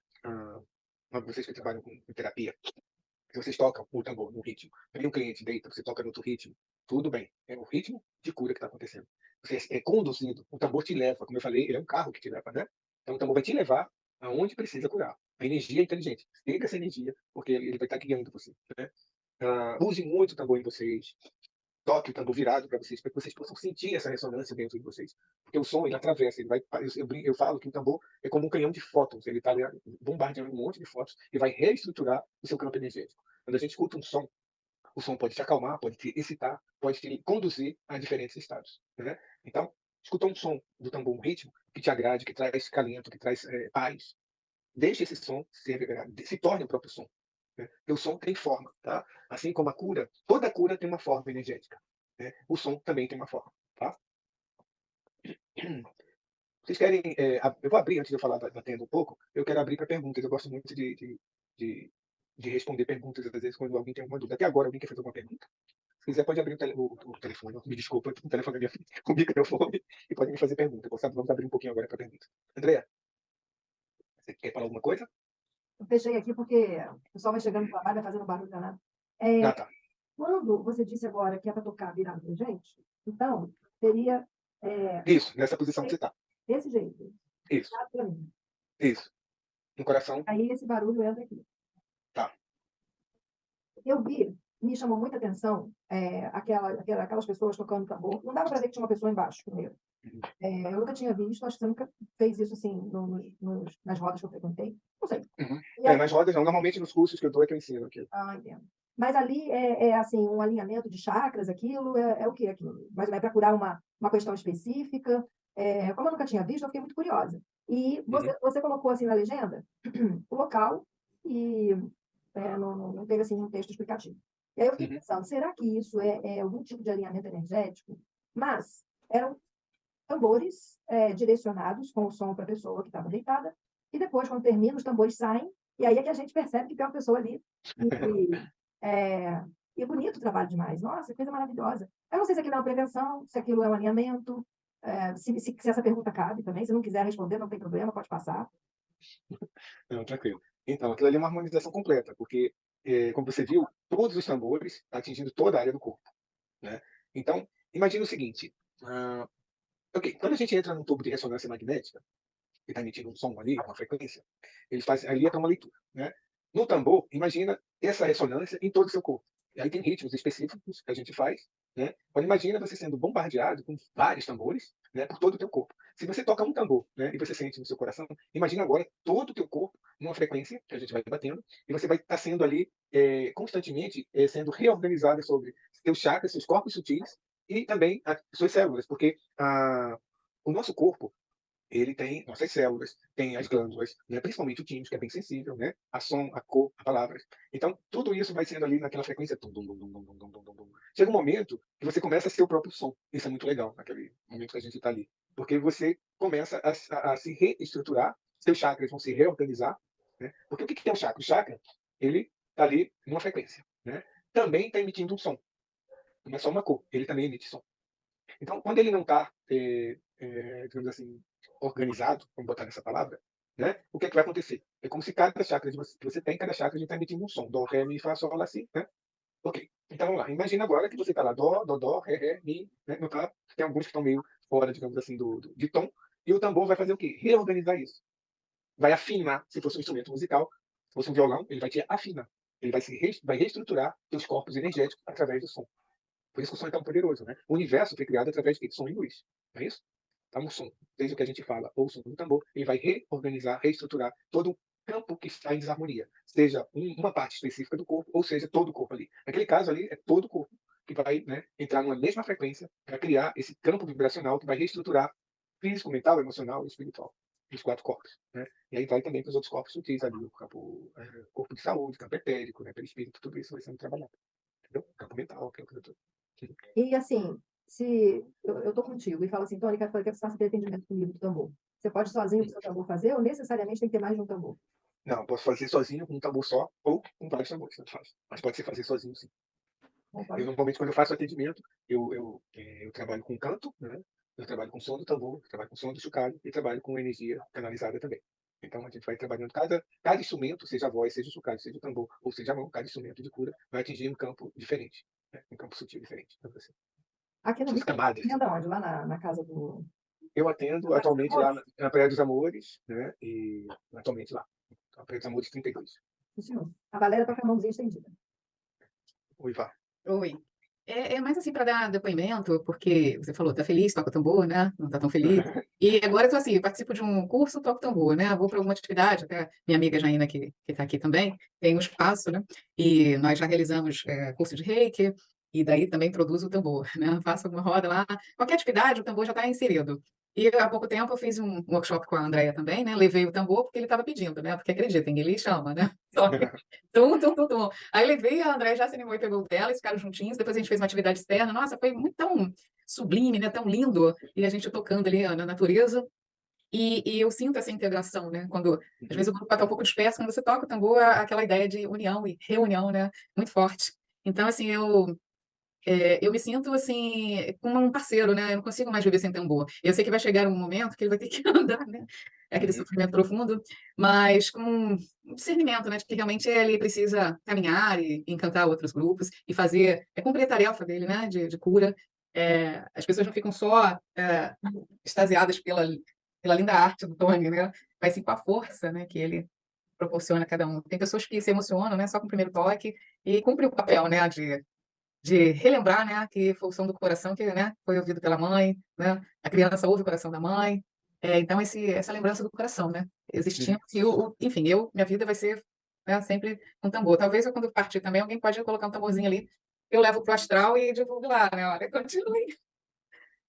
vocês que trabalham com terapia, se vocês tocam o tambor no ritmo, vem um cliente deita, você toca no outro ritmo, tudo bem. É o ritmo de cura que está acontecendo. Você é conduzido, o tambor te leva, como eu falei, ele é um carro que te leva, né? Então o tambor vai te levar aonde precisa curar. A energia é inteligente. Siga essa energia, porque ele vai estar guiando você. Né? Use muito o tambor em vocês. Toque o tambor virado para vocês possam sentir essa ressonância dentro de vocês. Porque o som, ele atravessa, ele vai, eu falo que o tambor é como um canhão de fótons, ele está bombardeando um monte de fótons e vai reestruturar o seu campo energético. Quando a gente escuta um som, o som pode te acalmar, pode te excitar, pode te conduzir a diferentes estados. Né? Então, escuta um som do tambor, um ritmo que te agrade, que traz calento, que traz paz. Deixe esse som se torne o próprio som. Né? Porque o som tem forma. Tá? Assim como a cura, toda cura tem uma forma energética. Né? O som também tem uma forma. Tá? Vocês querem. Eu vou abrir, antes de eu falar batendo um pouco, eu quero abrir para perguntas. Eu gosto muito de responder perguntas, às vezes, quando alguém tem alguma dúvida. Até agora, alguém quer fazer alguma pergunta? Se quiser, pode abrir o telefone. Me desculpa, o telefone é minha frente, o microfone, e pode me fazer pergunta. Vamos abrir um pouquinho agora para pergunta. Andréa, você quer falar alguma coisa? Eu fechei aqui porque o pessoal vai chegando no trabalho, vai fazendo barulho danado. Tá. Quando você disse agora que é para tocar virado pra gente, então, seria... Isso, nessa posição que você está. Desse jeito. Isso. Isso. No coração. Aí esse barulho entra aqui. Tá. Eu vi, me chamou muita atenção aquelas pessoas tocando tambor. Não dava para ver que tinha uma pessoa embaixo primeiro. Eu nunca tinha visto, acho que você nunca fez isso assim nas rodas que eu frequentei. Não sei. Aí, nas rodas não, normalmente nos cursos que eu dou é que eu ensino aquilo. Entendo. Mas ali é assim, um alinhamento de chakras, aquilo é o que aquilo? Mas é para curar uma questão específica. Como eu nunca tinha visto, eu fiquei muito curiosa. E você colocou assim na legenda o local e não teve assim um texto explicativo. E aí eu fiquei pensando, será que isso é algum tipo de alinhamento energético? Mas eram tambores direcionados com o som para a pessoa que estava deitada, e depois, quando termina, os tambores saem, e aí é que a gente percebe que tem uma pessoa ali. E é bonito o trabalho demais. Nossa, coisa maravilhosa. Eu não sei se aquilo é uma prevenção, se aquilo é um alinhamento, se essa pergunta cabe também. Se não quiser responder, não tem problema, pode passar. Não, tranquilo. Então, aquilo ali é uma harmonização completa, porque, como você viu, todos os tambores estão atingindo toda a área do corpo. Né? Então, imagine o seguinte. Quando a gente entra num tubo de ressonância magnética, que está emitindo um som ali, uma frequência, eles fazem ali para uma leitura. Né? No tambor, imagina essa ressonância em todo o seu corpo. E aí tem ritmos específicos que a gente faz. Né? Então, imagina você sendo bombardeado com vários tambores, né, por todo o teu corpo. Se você toca um tambor, né, e você sente no seu coração, imagina agora todo o teu corpo numa frequência que a gente vai batendo, e você vai estar sendo ali constantemente sendo reorganizado sobre seus chakras, seus corpos sutis, e também as suas células, porque o nosso corpo, ele tem nossas células, tem as glândulas, né? Principalmente o timo, que é bem sensível, né? A som, a cor, a palavras. Então, tudo isso vai sendo ali naquela frequência. Tum, dum, dum, dum, dum, dum, dum, dum, dum. Chega um momento que você começa a ser o próprio som. Isso é muito legal, naquele momento que a gente está ali. Porque você começa a se reestruturar, seus chakras vão se reorganizar, né? Porque o que é o chakra? O chakra, ele está ali numa frequência, né? Também está emitindo um som. Não é só uma cor, ele também emite som. Então, quando ele não está, digamos assim, organizado, vamos botar nessa palavra, né? O que é que vai acontecer? É como se cada chakra que você tem, cada chakra está emitindo um som. Dó, ré, mi, fá, sol, lá, si, né? Ok. Então, vamos lá. Imagina agora que você está lá, dó, ré, mi, né? Não tá, tem alguns que estão meio fora, digamos assim, de tom. E o tambor vai fazer o quê? Reorganizar isso. Vai afinar, se fosse um instrumento musical, se fosse um violão, ele vai te afinar. Ele vai reestruturar seus corpos energéticos através do som. Por isso que o som é tão poderoso, né? O universo foi criado através de som e luz, não é isso? Então, o som, desde o que a gente fala, ou o som do tambor, ele vai reorganizar, reestruturar todo o campo que está em desarmonia, seja uma parte específica do corpo, ou seja, todo o corpo ali. Naquele caso ali, é todo o corpo que vai, né, entrar numa mesma frequência para criar esse campo vibracional que vai reestruturar físico, mental, emocional e espiritual, os 4 corpos, né? E aí vai também para os outros corpos sutis ali, o corpo de saúde, campo etérico, né, perispírito, tudo isso vai sendo trabalhado. Entendeu? Campo mental, que é o que eu tô. E assim, se eu tô contigo e falo assim, Tony, quero que você faça aquele atendimento comigo do tambor. Você pode sozinho com o seu tambor fazer ou necessariamente tem que ter mais de um tambor? Não, posso fazer sozinho com um tambor só ou com vários tambores, tanto faz. Mas pode ser fazer sozinho, sim. Eu, normalmente, quando eu faço atendimento, eu trabalho com canto, né? Eu trabalho com som do tambor, eu trabalho com som do chocalho e trabalho com energia canalizada também. Então, a gente vai trabalhando cada instrumento, seja a voz, seja o chocalho, seja o tambor, ou seja a mão, cada instrumento de cura vai atingir um campo diferente, né? Um campo sutil diferente. Então, assim, Aqui no essas Rio, camadas. você anda onde? Lá na casa do... Eu atendo atualmente lá na Praia dos Amores, né? E atualmente lá, na Praia dos Amores 32. Sim, senhor. A Valéria está com a mãozinha estendida. Oi, Vá. Oi. É mais assim para dar depoimento, porque você falou, tá feliz, toca tambor, né? Não tá tão feliz. E agora eu tô assim, participo de um curso, toco tambor, né? Vou para alguma atividade, até minha amiga Jaina, que está aqui também, tem um espaço, né? E nós já realizamos curso de reiki, e daí também produzo o tambor, né? Faço alguma roda lá, qualquer atividade, o tambor já está inserido. E há pouco tempo eu fiz um workshop com a Andrea também, né? Levei o tambor porque ele estava pedindo, né? Porque acreditem, ele chama, né? Só que, tum, tum, tum, tum. Aí levei, a Andrea já se animou e pegou o dela, eles ficaram juntinhos, depois a gente fez uma atividade externa. Nossa, foi muito tão sublime, né? Tão lindo. E a gente tocando ali na natureza. E eu sinto essa integração, né? Quando, às vezes, o grupo está um pouco disperso, quando você toca o tambor, aquela ideia de união e reunião, né? Muito forte. Então, assim, eu me sinto assim como um parceiro, né? Eu não consigo mais viver sem tambor. Eu sei que vai chegar um momento que ele vai ter que andar, né? É aquele sofrimento profundo, mas com um discernimento, né? De que realmente ele precisa caminhar e encantar outros grupos e fazer, cumprir a tarefa dele, né? De cura. As pessoas não ficam só extasiadas pela linda arte do Tony, né? Mas sim com a força, né? Que ele proporciona a cada um. Tem pessoas que se emocionam, né? Só com o primeiro toque e cumpre o papel, né? De relembrar, né, que foi o som do coração que, né, foi ouvido pela mãe, né, a criança ouve o coração da mãe, então essa lembrança do coração, né, existindo, e enfim, minha vida vai ser, né, sempre um tambor. Talvez eu, quando partir também, alguém pode colocar um tamborzinho ali, eu levo para o astral e divulgo lá, né, olha, continue.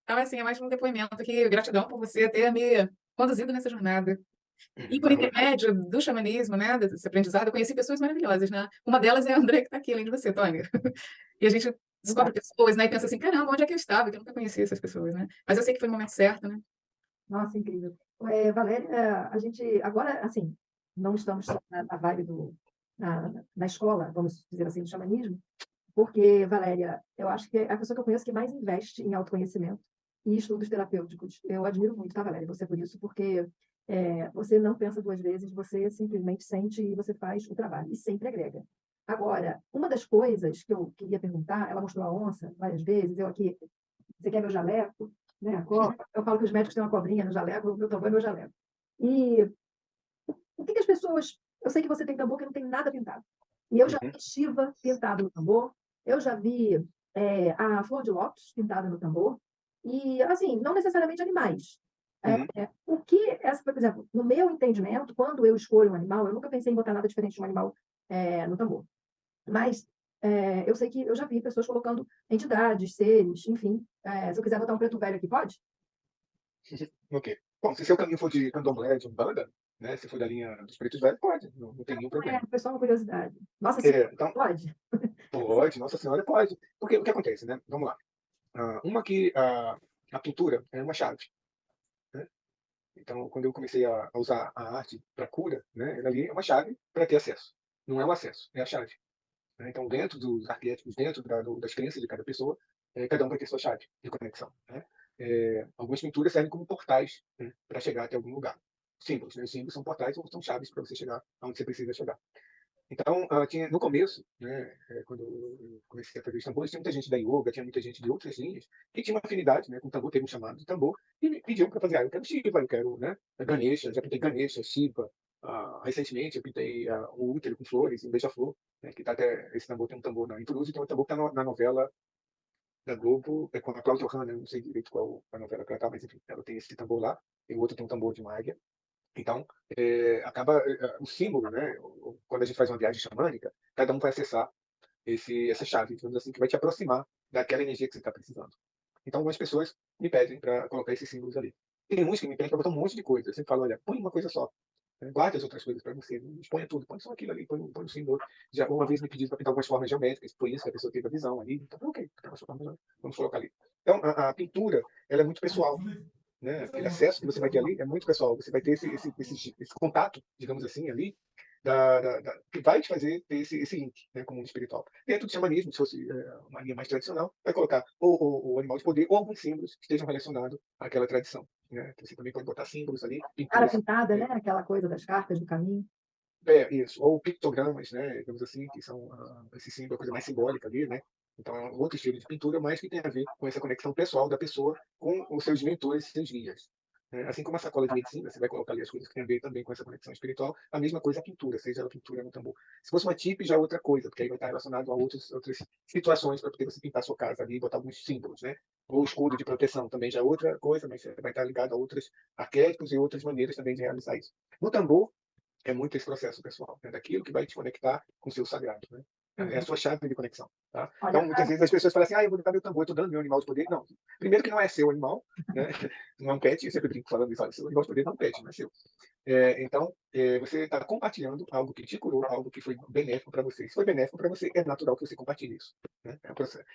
Então, assim, é mais um depoimento que gratidão por você ter me conduzido nessa jornada. E por intermédio do xamanismo, né, desse aprendizado, eu conheci pessoas maravilhosas, né? Uma delas é a André, que está aqui, além de você, Tônia. E a gente descobre pessoas, né, e pensa assim, caramba, onde é que eu estava? Que eu nunca conhecia essas pessoas, né? Mas eu sei que foi no momento certo, né? Nossa, incrível. Valéria, a gente agora, assim, não estamos na vibe na escola, vamos dizer assim, do xamanismo, porque, Valéria, eu acho que é a pessoa que eu conheço que mais investe em autoconhecimento e estudos terapêuticos. Eu admiro muito, tá, Valéria, você por isso, porque você não pensa 2 vezes, você simplesmente sente e você faz o trabalho, e sempre agrega. Agora, uma das coisas que eu queria perguntar, ela mostrou a onça várias vezes, eu aqui, você quer meu jaleco? Né, a cobra? Eu falo que os médicos têm uma cobrinha no jaleco, o meu tambor é meu jaleco. E o que as pessoas... Eu sei que você tem tambor que não tem nada pintado. E eu já vi Shiva pintado no tambor, eu já vi a flor de lótus pintada no tambor, e, assim, não necessariamente animais. O que, por exemplo, no meu entendimento, quando eu escolho um animal, eu nunca pensei em botar nada diferente de um animal no tambor. Mas eu sei que eu já vi pessoas colocando entidades, seres, enfim. Se eu quiser botar um preto velho aqui, pode? Ok. Bom, se seu caminho for de candomblé, de umbanda, né, se for da linha dos pretos velhos, pode, não tem nenhum problema. Foi só uma curiosidade. Nossa Senhora, Então, pode? pode, Nossa Senhora pode. Porque o que acontece, né? Vamos lá. Uma que a pintura é uma chave, né? Então, quando eu comecei a usar a arte para cura, né, ela ali é uma chave para ter acesso. Não é o acesso, é a chave. Né? Então, dentro dos arquétipos, dentro das crenças de cada pessoa, cada um vai ter sua chave de conexão. Né? Algumas pinturas servem como portais, né, para chegar até algum lugar. Símbolos, né? Os símbolos são portais ou são chaves para você chegar aonde você precisa chegar. Então, no começo, né, quando eu comecei a fazer os tambores, tinha muita gente da yoga, tinha muita gente de outras linhas, que tinha uma afinidade, né, com tambor, teve um chamado de tambor, e me pediam para fazer, eu quero Shiva, eu quero, né, Ganesha, já pintei Ganesha, Shiva, recentemente eu pintei o útero com flores, um beija-flor, né, que tá até, esse tambor tem um tambor na Intruso, e tem um tambor que está na novela da Globo, com a Cláudia Hanna, eu não sei direito qual a novela que ela tá, mas enfim, ela tem esse tambor lá, e o outro tem um tambor de uma águia. Então, acaba o símbolo, né? Quando a gente faz uma viagem xamânica, cada um vai acessar essa chave, digamos assim, que vai te aproximar daquela energia que você está precisando. Então, algumas pessoas me pedem para colocar esses símbolos ali. Tem uns que me pedem para botar um monte de coisa. Eu sempre falo, olha, põe uma coisa só. Guarde as outras coisas para você. Não exponha tudo. Põe só aquilo ali, põe um símbolo. Já uma vez me pediram para pintar algumas formas geométricas. Foi isso que a pessoa teve a visão ali. Então, ok, vamos colocar ali. Então, a pintura, ela é muito pessoal. Né? Aquele acesso que você vai ter ali é muito pessoal. Você vai ter esse contato, digamos assim, ali, que vai te fazer ter esse link, né, com o mundo espiritual. Dentro do xamanismo, se fosse uma linha mais tradicional, vai colocar ou o animal de poder ou alguns símbolos que estejam relacionados àquela tradição. Né? Você também pode botar símbolos ali, Cara pinturas. pintada, né? Aquela coisa das cartas do caminho. Isso. Ou pictogramas, né, digamos assim, que são esse símbolo, a coisa mais simbólica ali, né? Então é um outro estilo de pintura, mas que tem a ver com essa conexão pessoal da pessoa com os seus mentores, seus guias. Assim como a sacola de medicina, você vai colocar ali as coisas que têm a ver também com essa conexão espiritual, a mesma coisa a pintura, seja ela pintura no tambor. Se fosse uma tip, já é outra coisa, porque aí vai estar relacionado a outras situações para poder você pintar a sua casa ali e botar alguns símbolos, né? Ou escudo de proteção também já é outra coisa, mas vai estar ligado a outros arquétipos e outras maneiras também de realizar isso. No tambor, é muito esse processo pessoal, né? Daquilo que vai te conectar com o seu sagrado, né? É a sua chave de conexão. Tá? Então, muitas vezes as pessoas falam assim, eu vou botar meu tambor, eu estou dando meu animal de poder. Não, primeiro que não é seu animal, né? Não é um pet, eu sempre brinco falando isso, olha, seu animal de poder não é um pet, não é seu. Então, você está compartilhando algo que te curou, algo que foi benéfico para você. Se foi benéfico para você, é natural que você compartilhe isso. Né?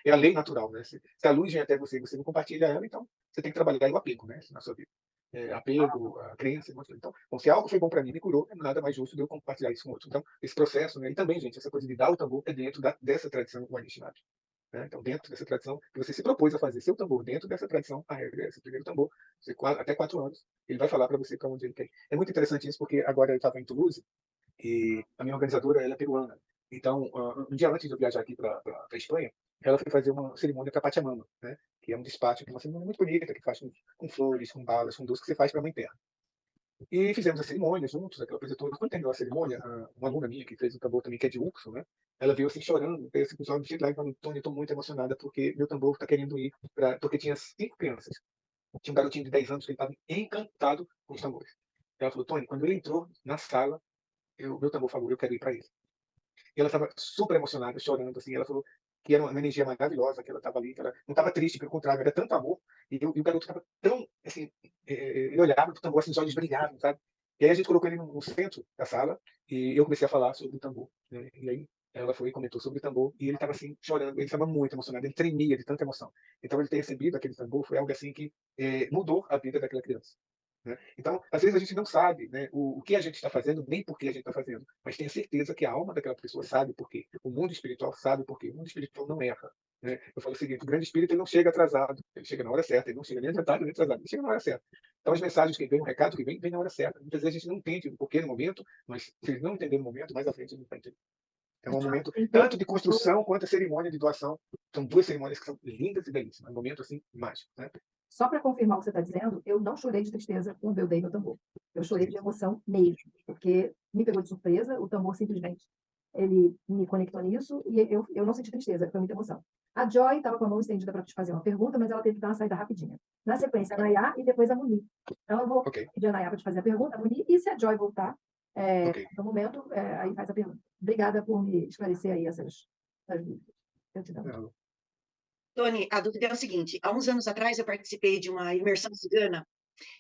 É a lei natural. Né? Se a luz vem até você e você não compartilha ela, então você tem que trabalhar o apego, né, na sua vida. Apego, a crença, então, bom, se algo foi bom para mim, me curou, é nada mais justo de eu compartilhar isso com outro. Então, esse processo, né, e também, gente, essa coisa de dar o tambor é dentro dessa tradição Anishinaabe. Né? Então, dentro dessa tradição, que você se propôs a fazer seu tambor, dentro dessa tradição, a regra é esse primeiro tambor, você, até 4 anos, ele vai falar para você para onde ele quer. É muito interessante isso, porque agora eu estava em Toulouse, e a minha organizadora ela é peruana. Então, um dia antes de eu viajar aqui para a Espanha, ela foi fazer uma cerimônia para Pachamama, né? Que é um despacho, que é uma cerimônia muito bonita, que faz com flores, com balas, com doces, que você faz para a Mãe Terra. E fizemos a cerimônia juntos, aquela coisa toda. Quando terminou a cerimônia, uma aluna minha, que fez o tambor também, que é de Urso, né? Ela veio assim chorando, veio assim com os olhos cheios de lágrimas, Tony, eu estou muito emocionada, porque meu tambor está querendo ir, porque tinha 5 crianças. Tinha um garotinho de 10 anos que ele estava encantado com os tambores. Ela falou, Tony, quando ele entrou na sala, meu tambor falou, eu quero ir para ele. E ela estava super emocionada, chorando, assim. Ela falou que era uma energia maravilhosa, que ela estava ali, que ela não estava triste, pelo contrário, era tanto amor. E o garoto estava tão, assim, ele olhava para o tambor, assim, os olhos brilhavam, sabe? E aí a gente colocou ele no centro da sala e eu comecei a falar sobre o tambor. Né? E aí ela foi e comentou sobre o tambor e ele estava assim, chorando, ele estava muito emocionado, ele tremia de tanta emoção. Então ele ter recebido aquele tambor foi algo assim que mudou a vida daquela criança. Né? Então, às vezes a gente não sabe, né, o que a gente está fazendo, nem por que a gente está fazendo, mas tenha certeza que a alma daquela pessoa sabe por quê. O mundo espiritual sabe por quê. O mundo espiritual não erra. Né? Eu falo o seguinte, o grande espírito ele não chega atrasado, ele chega na hora certa, ele não chega nem adiantado nem atrasado, ele chega na hora certa. Então as mensagens que vêm, o recado que vem na hora certa. Muitas vezes a gente não entende o porquê no momento, mas se ele não entender no momento, mais à frente ele não vai entender. É um momento tanto de construção quanto a cerimônia de doação. São 2 cerimônias que são lindas e belíssimas. É um momento assim mágico. Né? Só para confirmar o que você está dizendo, eu não chorei de tristeza quando eu dei meu tambor. Eu chorei de emoção mesmo, porque me pegou de surpresa, o tambor simplesmente ele me conectou nisso e eu não senti tristeza, foi muita emoção. A Joy estava com a mão estendida para te fazer uma pergunta, mas ela teve que dar uma saída rapidinha. Na sequência, a Nayá e depois a Muni. Então, eu vou pedir a Nayá para te fazer a pergunta, a Muni, e se a Joy voltar, no momento, aí faz a pergunta. Obrigada por me esclarecer aí essas dúvidas. Eu te dou. Tony, a dúvida é o seguinte: há uns anos atrás eu participei de uma imersão cigana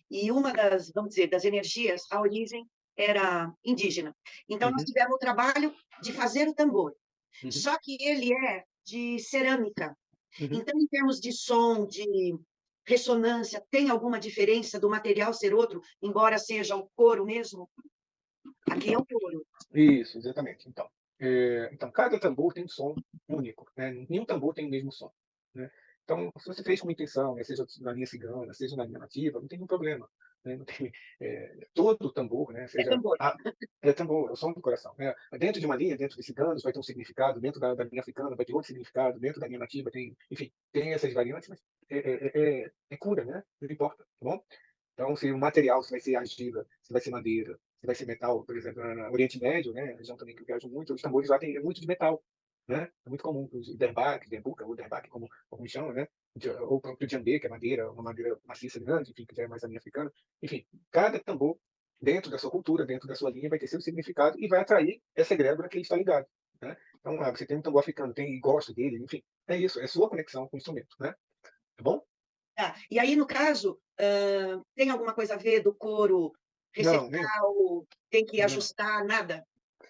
E uma das, vamos dizer, das energias, a origem era indígena. Então, nós Uhum, tivemos o trabalho de fazer o tambor. uhum, Só que ele é de cerâmica. uhum. Então, em termos de som, de ressonância, tem alguma diferença do material ser outro, embora seja o couro mesmo? Aqui é o couro. Isso, exatamente. Então, cada tambor tem um som único, né? Nenhum tambor tem o mesmo som, né? Então, se você fez com intenção, né, seja na linha cigana, seja na linha nativa, não tem nenhum problema, né? Não tem, todo tambor, né, É tambor. é tambor, é o som do coração, né? Dentro de uma linha, dentro de ciganos, vai ter um significado, dentro da linha africana vai ter outro significado, dentro da linha nativa tem, enfim, tem essas variantes, mas é cura, né? Não importa, tá bom? Então, se o material, se vai ser argila, se vai ser madeira, se vai ser metal, por exemplo, no Oriente Médio, né, a região também que eu viajo muito, os tambores lá tem muito de metal, né? É muito comum os derbak, derbuka, ou derbak, como me chamam, né? Ou o próprio djembe, que é madeira, uma madeira maciça grande, enfim, que já é mais a linha africana. Enfim, cada tambor, dentro da sua cultura, dentro da sua linha, vai ter seu significado e vai atrair essa egrégora que ele está ligado, né? Então, você tem um tambor africano, tem e gosta dele, enfim, é isso, é sua conexão com o instrumento, né? Tá bom? Tá. E aí, no caso, tem alguma coisa a ver do couro Não, nem, receber, tem que não. ajustar, nada?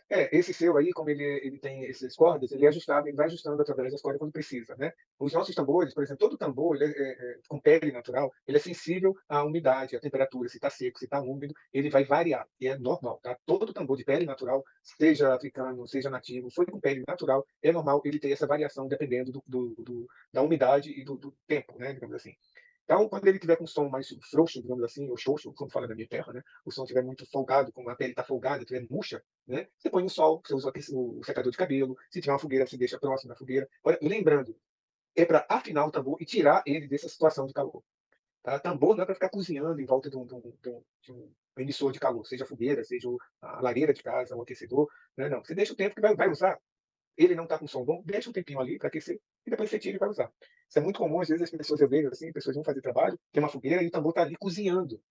Esse seu aí, como ele tem essas cordas, ele é ajustável, ele vai ajustando através das cordas quando precisa, né? Os nossos tambores, por exemplo, todo tambor, ele com pele natural, ele é sensível à umidade, à temperatura, se está seco, se está úmido, ele vai variar, e é normal, tá? Todo tambor de pele natural, seja africano, seja nativo, foi com pele natural, é normal ele ter essa variação dependendo da umidade e do tempo, né? Digamos assim. Então, quando ele tiver com um som mais frouxo, digamos assim, ou xoxo, como fala na minha terra, né? O som estiver muito folgado, como a pele está folgada, estiver murcha, né? Você põe no sol, você usa o secador de cabelo, se tiver uma fogueira, você deixa próximo da fogueira. Olha, lembrando, é para afinar o tambor e tirar ele dessa situação de calor. Tá? Tambor não é para ficar cozinhando em volta de um emissor de calor, seja a fogueira, seja a lareira de casa, o aquecedor. Né? Não, você deixa o tempo que vai usar. Ele não está com som bom, deixa um tempinho ali para aquecer e depois você tira e vai usar. Isso é muito comum, às vezes as pessoas, eu vejo assim, pessoas vão fazer trabalho, tem uma fogueira e o tambor está ali cozinhando.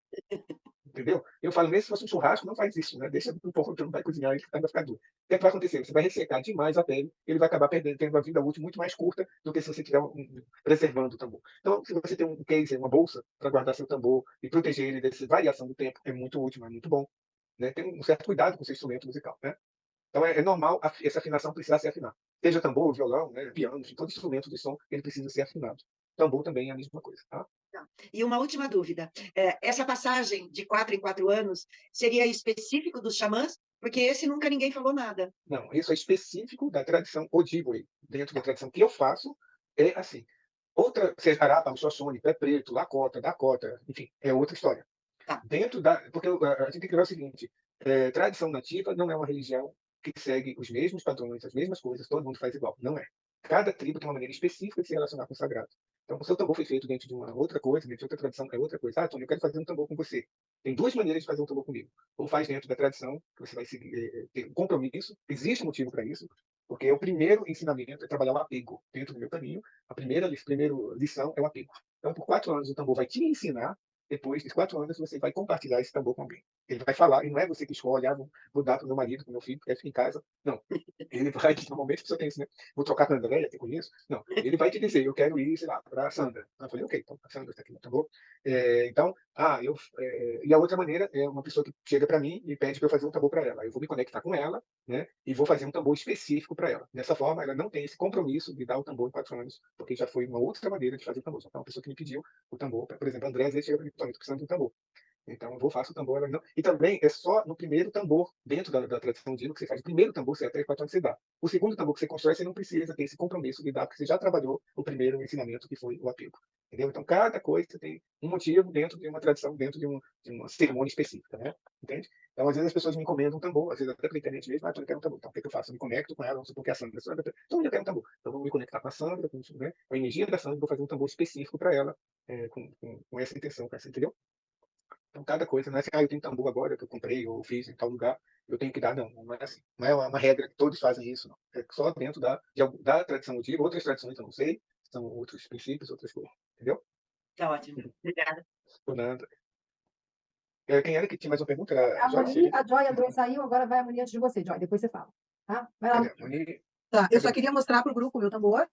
Entendeu? Eu falo, mesmo se fosse um churrasco, não faz isso, né? Deixa um pouco, não vai cozinhar, ele vai ficar duro. O que é que vai acontecer? Você vai ressecar demais a pele, ele vai acabar perdendo, tendo uma vida útil muito mais curta do que se você estiver preservando o tambor. Então, se você tem um case, uma bolsa para guardar seu tambor e proteger ele dessa variação do tempo, é muito útil, é muito bom. Né? Tem um certo cuidado com o seu instrumento musical, né? Então, é normal essa afinação precisar ser afinada. Seja tambor, violão, né, piano, enfim, todo instrumento de som, ele precisa ser afinado. Tambor também é a mesma coisa, tá? Tá. E uma última dúvida. Essa passagem de 4 em 4 anos seria específico dos xamãs? Porque esse nunca ninguém falou nada. Não, isso é específico da tradição Ojibwe. Dentro da tradição que eu faço, é assim. Outra, seja Arapa, Muxoxone, Pé Preto, Lakota, Dakota, enfim, é outra história. Tá. Porque a gente tem que ver o seguinte, tradição nativa não é uma religião que segue os mesmos padrões, as mesmas coisas, todo mundo faz igual. Não é. Cada tribo tem uma maneira específica de se relacionar com o sagrado. Então, o seu tambor foi feito dentro de uma outra coisa, dentro de outra tradição, é outra coisa. Ah, Tony, eu quero fazer um tambor com você. Tem duas maneiras de fazer um tambor comigo. Ou faz dentro da tradição, que você vai seguir, ter um compromisso, existe um motivo para isso, porque o primeiro ensinamento é trabalhar o apego dentro do meu caminho. A primeira lição é o apego. Então, por 4 anos, o tambor vai te ensinar. Depois de 4 anos, você vai compartilhar esse tambor com alguém. Ele vai falar, e não é você que escolhe, vou dar para o meu marido, para o meu filho, porque fica em casa. Não. Ele vai, normalmente a pessoa tem isso, né? Vou trocar para a Andréia, que eu conheço. Não. Ele vai te dizer, eu quero ir, sei lá, para a Sandra. Eu falei, ok, então a Sandra está aqui no tambor. Então, e a outra maneira é uma pessoa que chega para mim e pede para eu fazer um tambor para ela. Eu vou me conectar com ela, né? E vou fazer um tambor específico para ela. Dessa forma, ela não tem esse compromisso de dar o tambor em 4 anos, porque já foi uma outra maneira de fazer o tambor. Então, uma pessoa que me pediu o tambor, por exemplo, a Andréia, às vezes chega para mim, estou precisando de um tambor. Então, eu vou, faço o tambor. Ela não... E também é só no primeiro tambor, dentro da tradição indígena, que você faz. O primeiro tambor, você até 4 anos você dá. O segundo tambor que você constrói, você não precisa ter esse compromisso de dar, porque você já trabalhou o primeiro ensinamento, que foi o apego. Entendeu? Então, cada coisa tem um motivo dentro de uma tradição, dentro de uma cerimônia específica, né? Entende? Então, às vezes as pessoas me encomendam um tambor, às vezes até pela internet mesmo, eu quero um tambor. Então, o que eu faço? Eu me conecto com ela, vamos supor que é a Sandra. Então, eu quero um tambor. Então, eu vou me conectar com a Sandra, com a energia da Sandra, vou fazer um tambor específico para ela, com essa intenção, entendeu? Então, cada coisa, não é assim, eu tenho tambor agora que eu comprei ou fiz em tal lugar, eu tenho que dar, não é assim. Não é uma regra que todos fazem isso, não. É só dentro da tradição antiga, outras tradições eu não sei, são outros princípios, outras coisas, entendeu? Tá ótimo. Obrigada. Por nada. Quem era que tinha mais uma pergunta? Era a Joyce? A Joy entrou e saiu, agora vai a Moni antes de você, Joy, depois você fala. Tá? Vai lá. Moni. Tá, eu só queria mostrar para o grupo o meu tambor,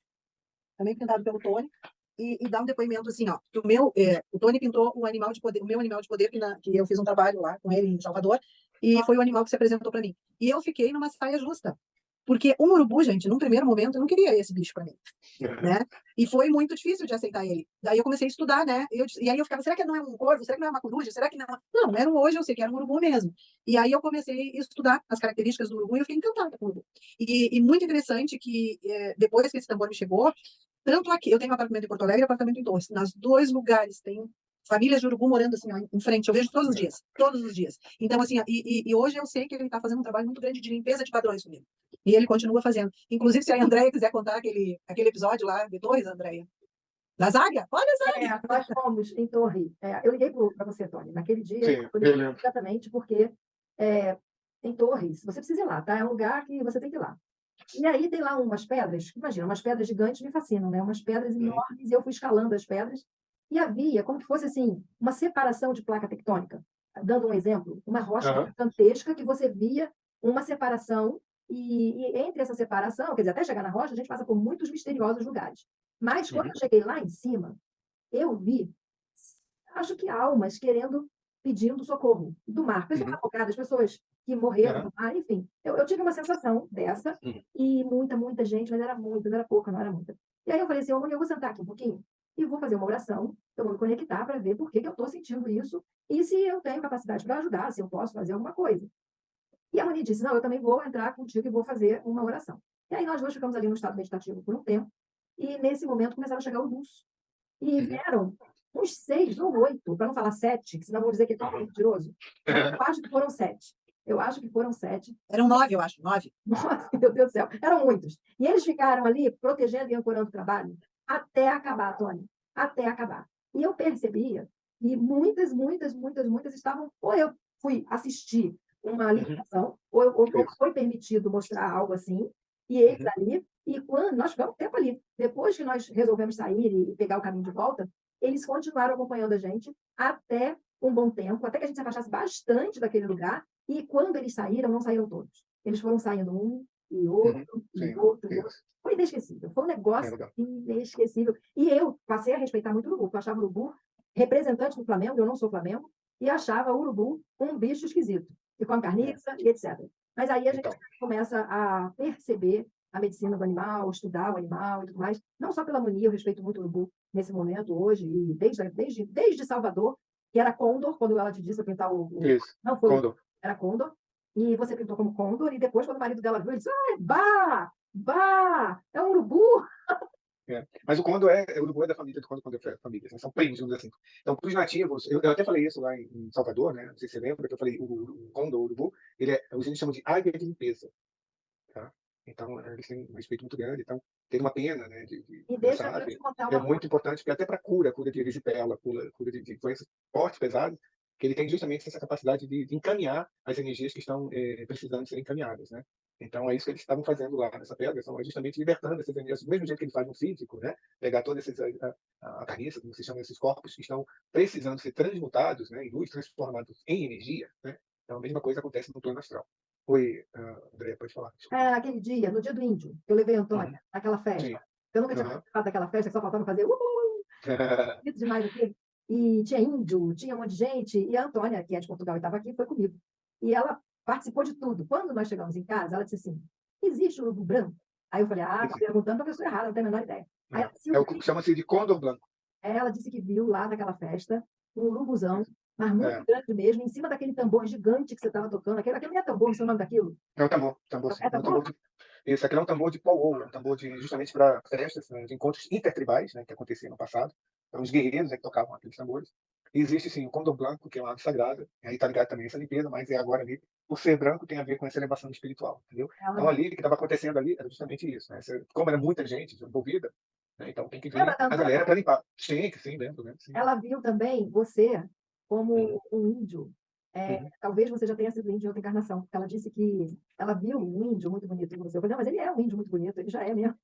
também pintado pelo Tony. e dar um depoimento assim, ó, que o Tony pintou o animal de poder, o meu animal de poder, que eu fiz um trabalho lá com ele em Salvador, e foi o animal que se apresentou para mim. E eu fiquei numa saia justa. Porque um urubu, gente, num primeiro momento, eu não queria esse bicho para mim, né? E foi muito difícil de aceitar ele. Daí eu comecei a estudar, né? E aí eu ficava, será que não é um corvo? Será que não é uma coruja? Será que não? Não, era hoje eu sei que era um urubu mesmo. E aí eu comecei a estudar as características do urubu e eu fiquei encantada com o urubu. E muito interessante que depois que esse tambor me chegou, tanto aqui, eu tenho um apartamento em Porto Alegre e um apartamento em Torres. Nos dois lugares tem famílias de urubu morando assim, ó, em frente. Eu vejo todos os dias, todos os dias. Então, assim, e hoje eu sei que ele está fazendo um trabalho muito grande de limpeza de padrões comigo. E ele continua fazendo. Inclusive, se a Andréia quiser contar aquele episódio lá de Torres, Andréia. Da Záguia? Olha a Záguia! Nós fomos em Torre. Eu liguei para você, Tony, naquele dia. Sim, eu lembro. Exatamente, porque em Torres, você precisa ir lá, tá? É um lugar que você tem que ir lá. E aí tem lá umas pedras, imagina, umas pedras gigantes me fascinam, né? Umas pedras enormes, e eu fui escalando as pedras, e havia como que fosse assim, uma separação de placa tectônica. Dando um exemplo, uma rocha gigantesca que você via uma separação, e entre essa separação, quer dizer, até chegar na rocha, a gente passa por muitos misteriosos lugares. Mas quando eu cheguei lá em cima, eu vi, acho que almas pedindo socorro do mar. Pessoas afogadas, pessoas que morreram no mar, enfim. Eu tive uma sensação dessa, e muita gente, mas era muita, não era pouca, não era muita. E aí eu falei assim, eu vou sentar aqui um pouquinho e vou fazer uma oração, eu vou me conectar para ver por que eu estou sentindo isso e se eu tenho capacidade para ajudar, se eu posso fazer alguma coisa. E a Moni disse, não, eu também vou entrar contigo e vou fazer uma oração. E aí nós dois ficamos ali no estado meditativo por um tempo, e nesse momento começaram a chegar os urubus. E vieram uns 6 ou 8, para não falar 7, que senão vão dizer que é mentiroso. Eu acho que foram 7. Eu acho que foram 7. Eram 9, eu acho. 9. 9, meu Deus do céu. Eram muitos. E eles ficaram ali protegendo e ancorando o trabalho até acabar, Tony. Até acabar. E eu percebia que muitas estavam... Ou eu fui assistir uma liberação, ou foi permitido mostrar algo assim, e eles ali... E quando nós ficamos um tempo ali, depois que nós resolvemos sair e pegar o caminho de volta, eles continuaram acompanhando a gente até um bom tempo, até que a gente se afastasse bastante daquele lugar, e quando eles saíram, não saíram todos. Eles foram saindo um e outro, e outro. Foi inesquecível, foi um negócio inesquecível. E eu passei a respeitar muito o urubu, porque eu achava o urubu representante do Flamengo, eu não sou Flamengo, e achava o urubu um bicho esquisito, que come carniça e etc. Mas aí a gente começa a perceber a medicina do animal, estudar o animal e tudo mais. Não só pela Moni, eu respeito muito o urubu nesse momento, hoje, e desde Salvador, que era Condor, quando ela te disse eu pintar Isso, não foi Condor. Era Condor, e você pintou como Condor, e depois, quando o marido dela viu, ele disse, é um urubu! Mas o Condor o urubu é da família do Condor é família, são primos, digamos assim. Então, para os nativos, eu até falei isso lá em Salvador, né? Não sei se você lembra, que eu falei, o Condor, o urubu, os índios chamam de águia de limpeza. Tá? Então, eles têm um respeito muito grande. Então, tem uma pena, né, E deixa eu te contar uma é muito importante, porque até para cura de erisipela, cura de doenças fortes, pesadas, que ele tem justamente essa capacidade de encaminhar as energias que estão precisando ser encaminhadas, né? Então, é isso que eles estavam fazendo lá nessa pedra, são justamente libertando essas energias, do mesmo jeito que ele faz no físico, né? Pegar toda a carniça, como se chama, esses corpos que estão precisando ser transmutados, né, em luz, transformados em energia, né? Então, a mesma coisa acontece no plano astral. Oi, André, pode falar. Aquele dia, no dia do índio, eu levei a Antônia naquela festa. Sim. Eu nunca tinha participado daquela festa, que só faltava fazer bonito demais aqui. E tinha índio, tinha um monte de gente, e a Antônia, que é de Portugal e estava aqui, foi comigo. E ela participou de tudo. Quando nós chegamos em casa, ela disse assim, existe urubu branco? Aí eu falei, tá perguntando para a pessoa errada, não tenho a menor ideia. Aí ela disse, chama-se de Condor branco. Ela disse que viu lá naquela festa um urubuzão, mas muito grande mesmo, em cima daquele tambor gigante que você estava tocando. Aquele não é tambor, não sei o nome daquilo. É um tambor. É tambor? Esse aqui é um tambor de pau, um tambor justamente para festas, né, de encontros intertribais, né, que aconteciam no passado. Então, os guerreiros que tocavam aqueles tambores. E existe, sim, o Condor branco, que é uma ave sagrada. Aí está ligado também essa limpeza, mas agora ali, o ser branco tem a ver com essa elevação espiritual, entendeu? Então, ali, o que estava acontecendo ali era justamente isso, né? Como era muita gente envolvida, né, então tem que vir a galera para limpar. Sim, lembro. Sim. Ela viu também você como um índio. Talvez você já tenha sido índio em outra encarnação. Ela disse que ela viu um índio muito bonito em você. Eu falei, não, mas ele é um índio muito bonito, ele já é mesmo.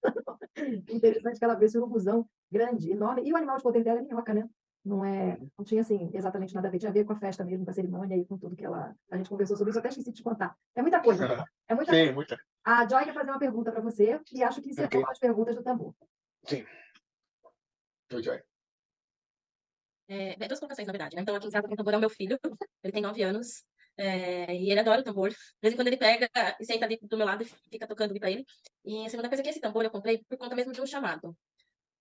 Interessante que ela vê esse urubuzão grande, enorme. E o animal de poder dela é minhoca, né? Não tinha, assim, exatamente nada a ver. Tinha a ver com a festa mesmo, com a cerimônia e com tudo que a gente conversou sobre isso. Eu até esqueci de te contar. É muita coisa. É muita coisa. Muita. A Joy quer fazer uma pergunta para você e acho que encerrou as perguntas do tambor. Sim. Oi, Joy. Duas colocações, na verdade, né? Então, aqui em casa, o tambor é o meu filho, ele tem 9 anos, e ele adora o tambor. De vez em quando ele pega e senta ali do meu lado e fica tocando ali pra ele. E a segunda coisa é que esse tambor eu comprei por conta mesmo de um chamado.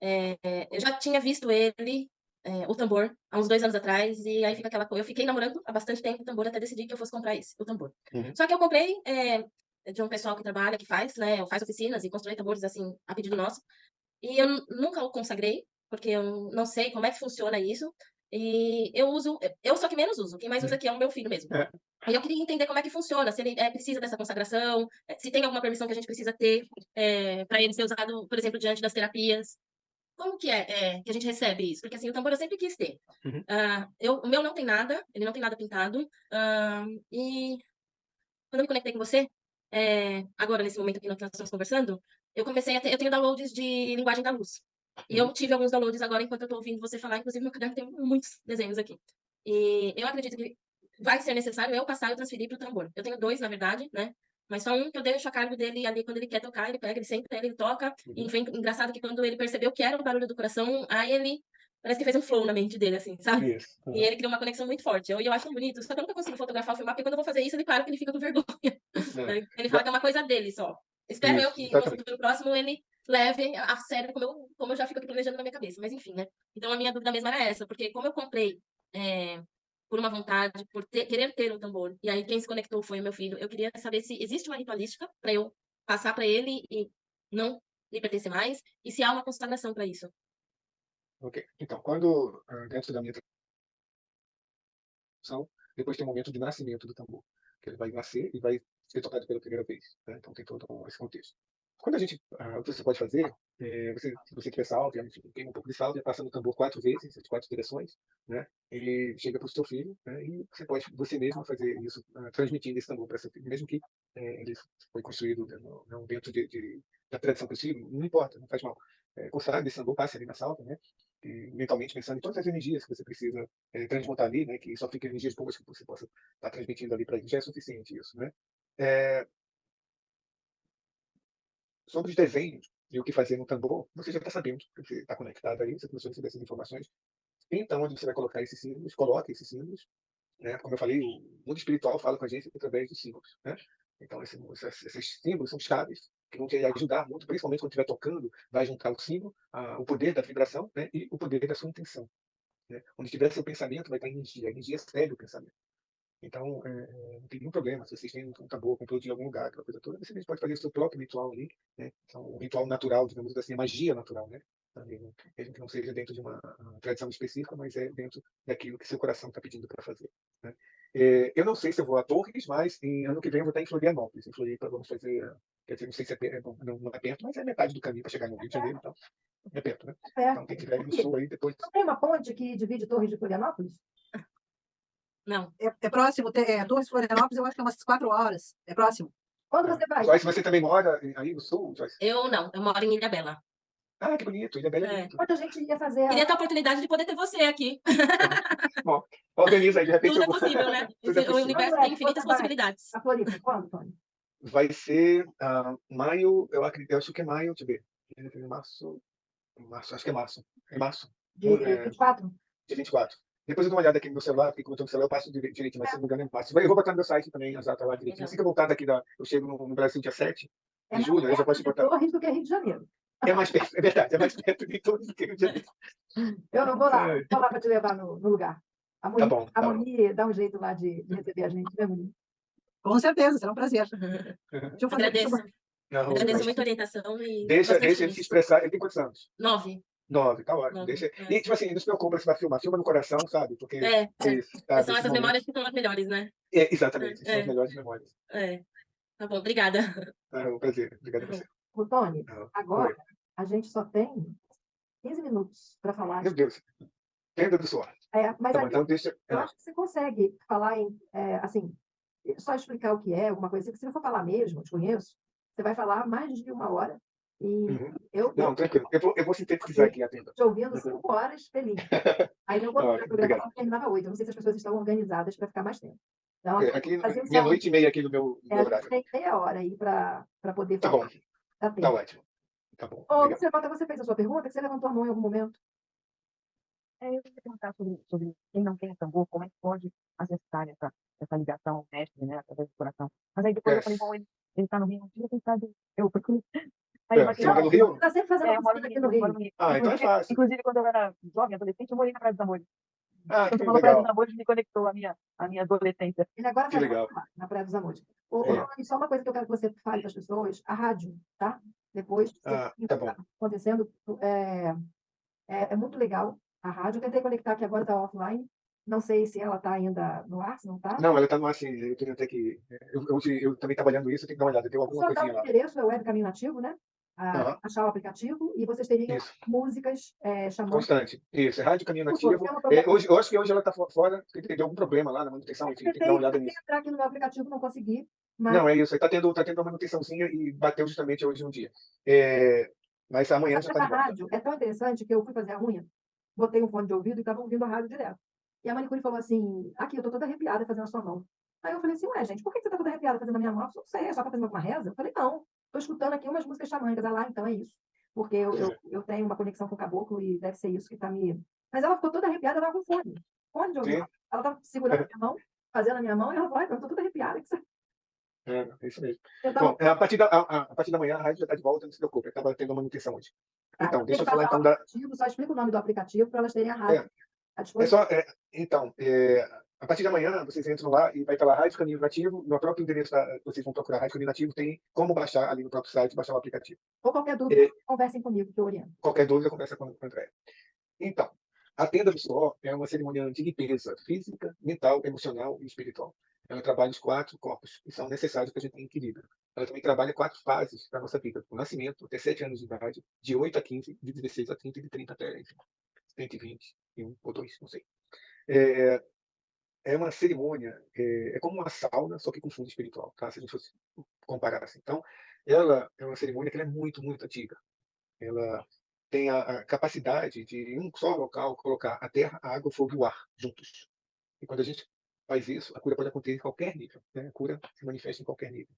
Eu já tinha visto ele, o tambor, há uns 2 anos atrás, e aí fica aquela coisa. Eu fiquei namorando há bastante tempo o tambor até decidir que eu fosse comprar o tambor. Uhum. Só que eu comprei de um pessoal que trabalha, que faz, né? Faz oficinas e constrói tambores assim, a pedido nosso. E eu nunca o consagrei, porque eu não sei como é que funciona isso. E eu sou que menos uso. Quem mais usa aqui é o meu filho mesmo. É. E eu queria entender como é que funciona, se ele precisa dessa consagração, se tem alguma permissão que a gente precisa ter para ele ser usado, por exemplo, diante das terapias. Como que que a gente recebe isso? Porque assim, o tambor eu sempre quis ter. Uhum. O meu não tem nada, ele não tem nada pintado. E quando eu me conectei com você, agora nesse momento aqui que nós estamos conversando, eu comecei a ter, eu tenho downloads de linguagem da luz. E eu tive alguns downloads agora enquanto eu estou ouvindo você falar, inclusive meu caderno tem muitos desenhos aqui. E eu acredito que vai ser necessário eu passar e transferir para o tambor. Eu tenho 2, na verdade, né? Mas só um que eu deixo a cargo dele ali quando ele quer tocar, ele pega, ele senta, ele toca. E foi engraçado que quando ele percebeu que era o barulho do coração, aí ele parece que fez um flow na mente dele, assim, sabe? Isso. E ele criou uma conexão muito forte. E eu acho bonito, só que eu nunca consigo fotografar ou filmar, porque quando eu vou fazer isso, ele para que ele fica com vergonha. Ele fala que é uma coisa dele só. Espero eu Isso, que no exatamente. futuro próximo ele leve a sério como eu já fico aqui planejando na minha cabeça. Mas enfim, né? Então a minha dúvida mesmo era essa, porque como eu comprei por uma vontade, por querer ter um tambor, e aí quem se conectou foi o meu filho, eu queria saber se existe uma ritualística para eu passar para ele e não lhe pertencer mais, e se há uma consagração para isso. Ok. Então, quando dentro da minha tradição, depois tem o momento de nascimento do tambor, que ele vai nascer e vai ser tocado pela primeira vez, né? Então tem todo esse contexto. Quando a gente, o que você pode fazer, se você tiver salto, queima um pouco de salto, passa no tambor 4 vezes, as 4 direções, né? Ele chega para o seu filho, né? E você pode você mesmo fazer isso, transmitindo esse tambor para seu filho, mesmo que ele foi construído não dentro da tradição possível, não importa, não faz mal. Consagra esse tambor, passe ali na salta, né? E mentalmente pensando em todas as energias que você precisa transmutar ali, né? Que só fiquem energias boas que você possa estar transmitindo ali para ele, já é suficiente isso, né? Sobre os desenhos e o que fazer no tambor, você já está sabendo, porque você está conectado aí, você começou a receber essas informações. Então, onde você vai colocar esses símbolos, coloque esses símbolos, né? Como eu falei, o mundo espiritual fala com a gente através dos símbolos, né? Então, esses símbolos são chaves que vão te ajudar muito, principalmente quando estiver tocando, vai juntar o símbolo, o poder da vibração, né? E o poder da sua intenção, né? Onde estiver seu pensamento, vai estar energia. A energia segue o pensamento. Então, não tem nenhum problema se vocês têm um tambor, comprou de algum lugar, aquela coisa toda, você mesmo pode fazer o seu próprio ritual ali, né? Então, um ritual natural, digamos assim, a magia natural, né? Também, mesmo que não seja dentro de uma tradição específica, mas é dentro daquilo que seu coração está pedindo para fazer, né? Eu não sei se eu vou a Torres, mas ano que vem eu vou estar em Florianópolis. Em Floripa vamos fazer, quer dizer, não sei se não é perto, mas é metade do caminho para chegar no Rio de Janeiro, então é perto, né? Então, quem tiver no sul aí, depois... Não tem uma ponte que divide Torres de Florianópolis? Não. É próximo, Torres de Florianópolis, eu acho que é umas 4 horas. É próximo. Quando você vai? Joyce, você também mora aí no sul, Joyce? Eu não, eu moro em Ilhabela. Ah, que bonito, Ilhabela é bonito. Quando a gente ia fazer Queria ter a oportunidade de poder ter você aqui. Bom, organiza aí, de repente... Tudo é possível, né? Tudo é possível. O universo tem infinitas possibilidades. A Floripa, quando, Tony? Vai ser maio, eu acho que é maio, deixa eu ver. Março, acho que é março. É março. De 24? De 24. Depois eu dou uma olhada aqui no meu celular, porque como eu estou no celular, eu passo direitinho, mas se não me engano é março. Eu vou botar no meu site também, as datas lá direitinho. Assim que eu voltar daqui, eu chego no Brasil dia 7 de julho, aí eu já posso botar. Torres do que Rio de Janeiro. É mais perto, é verdade, é mais perto de Torres do que Rio de Janeiro. Eu não vou lá, vou lá para te levar no lugar. A Moni dá um jeito lá de receber a gente, né, Moni? Com certeza, será um prazer. Deixa eu fazer agradeço muito a orientação e deixa ele se expressar. Ele tem quantos anos? 9. 9, tá ótimo. E, tipo assim, não se preocupa se vai filmar. Filma no coração, sabe? Porque são essas memórias que são as melhores, né? Exatamente, são as melhores memórias. Tá bom, obrigada. É um prazer. Obrigado a você. O Tony, agora a gente só tem 15 minutos para falar. Meu Deus. Tenda do suor. Mas tá bom, então deixa... eu acho que você consegue falar assim, só explicar o que é, alguma coisa assim, que se você for falar mesmo, eu te conheço, você vai falar mais de 1 hora. E não, tranquilo. Eu vou sintetizar aqui a tenda. Te ouvindo 5 horas, feliz. Aí eu vou para a programação, terminava 8. Eu não sei se as pessoas estão organizadas para ficar mais tempo. Então, aqui, meia-noite e meia aqui no meu horário. A gente tem meia hora aí para poder falar. Tá bom. Tá ótimo. Tá bom. Você fez a sua pergunta, que você levantou a mão em algum momento. Eu queria perguntar sobre quem não tem tambor, como é que pode acessar essa ligação ao mestre, né, através do coração. Mas aí depois eu falei, bom, ele está no Rio, um dia, quem sabe eu procuro. Aí eu Você falei, mora no Rio? Está sempre fazendo eu moro oficina no aqui no Rio, eu moro Rio. no Rio. Ah, então é fácil. Inclusive, quando eu era jovem, adolescente, eu morei na Praia dos Amores. Ah, Quando que você falou Praia dos legal. Amores, me conectou à minha adolescência. Ele agora Que faz legal. lá, na Praia dos Amores. Ô, É. Rony, só uma coisa que eu quero que você fale para as pessoas, a rádio, tá? Depois, você Ah, tá bom. está acontecendo, é muito legal a rádio. Eu tentei conectar aqui agora, está offline. Não sei se ela está ainda no ar, se não está. Não, ela está no ar, sim. Eu tenho até que. Eu também trabalhando isso, eu tenho que dar uma olhada. Tem O alguma senhor dá coisinha o lá. endereço, é o Web Caminho Nativo, né? Aham, Achar o aplicativo e vocês teriam isso. músicas chamando. Constante. Isso. É Rádio Caminho Por favor, Nativo. tem uma programação. Hoje, eu acho que hoje ela está fora, porque teve algum problema lá na manutenção, enfim, tem que dar uma olhada Tentei nisso. entrar aqui no meu aplicativo, não consegui, mas Não, é isso. Está tendo uma manutençãozinha e bateu justamente hoje um dia. Mas amanhã já está essa de volta. rádio é tão interessante que eu fui fazer a unha, botei um fone de ouvido e estava ouvindo a rádio direto. E a manicure falou assim: aqui, eu tô toda arrepiada fazendo a sua mão. Aí eu falei assim: ué, gente, por que você tá toda arrepiada fazendo a minha mão? Eu falei, não sei, só tá fazendo alguma reza? Eu falei: não, tô escutando aqui umas músicas xamânicas. Ela, então é isso. Porque eu tenho uma conexão com o caboclo e deve ser isso que tá me. Mas ela ficou toda arrepiada, ela tava com fone de ouvido. Sim. Ela tava segurando a minha mão, fazendo a minha mão, e ela falou: eu tô toda arrepiada. É isso mesmo. Eu tava. Bom, a partir da manhã a rádio já está de volta, não se preocupe. Estava tendo uma manutenção hoje. Então, deixa eu falar então da. Só explica o nome do aplicativo para elas terem a rádio à É disposição. só, então, a partir de amanhã vocês entram lá e vai estar lá Rádio Caminho Nativo. No próprio endereço vocês vão procurar Rádio Caminho Nativo, tem como baixar ali no próprio site, baixar o aplicativo. Ou qualquer dúvida, conversem comigo, que eu oriento. Qualquer dúvida, conversa com o André. Então, a tenda do suor é uma cerimônia de limpeza física, mental, emocional e espiritual. Ela trabalha os 4 corpos que são necessários para a gente ter equilíbrio. Ela também trabalha 4 fases da nossa vida: o nascimento, até 7 anos de idade, de 8 a 15, de 16 a 30 e de 30 até 120, 1 ou 2, não sei. É uma cerimônia, é como uma sauna, só que com fundo espiritual, tá? Se a gente fosse comparar assim. Então, ela é uma cerimônia que ela é muito, muito antiga. Ela tem a capacidade de, em um só local, colocar a terra, a água, o fogo e o ar juntos. E quando a gente faz isso, a cura pode acontecer em qualquer nível, né? A cura se manifesta em qualquer nível.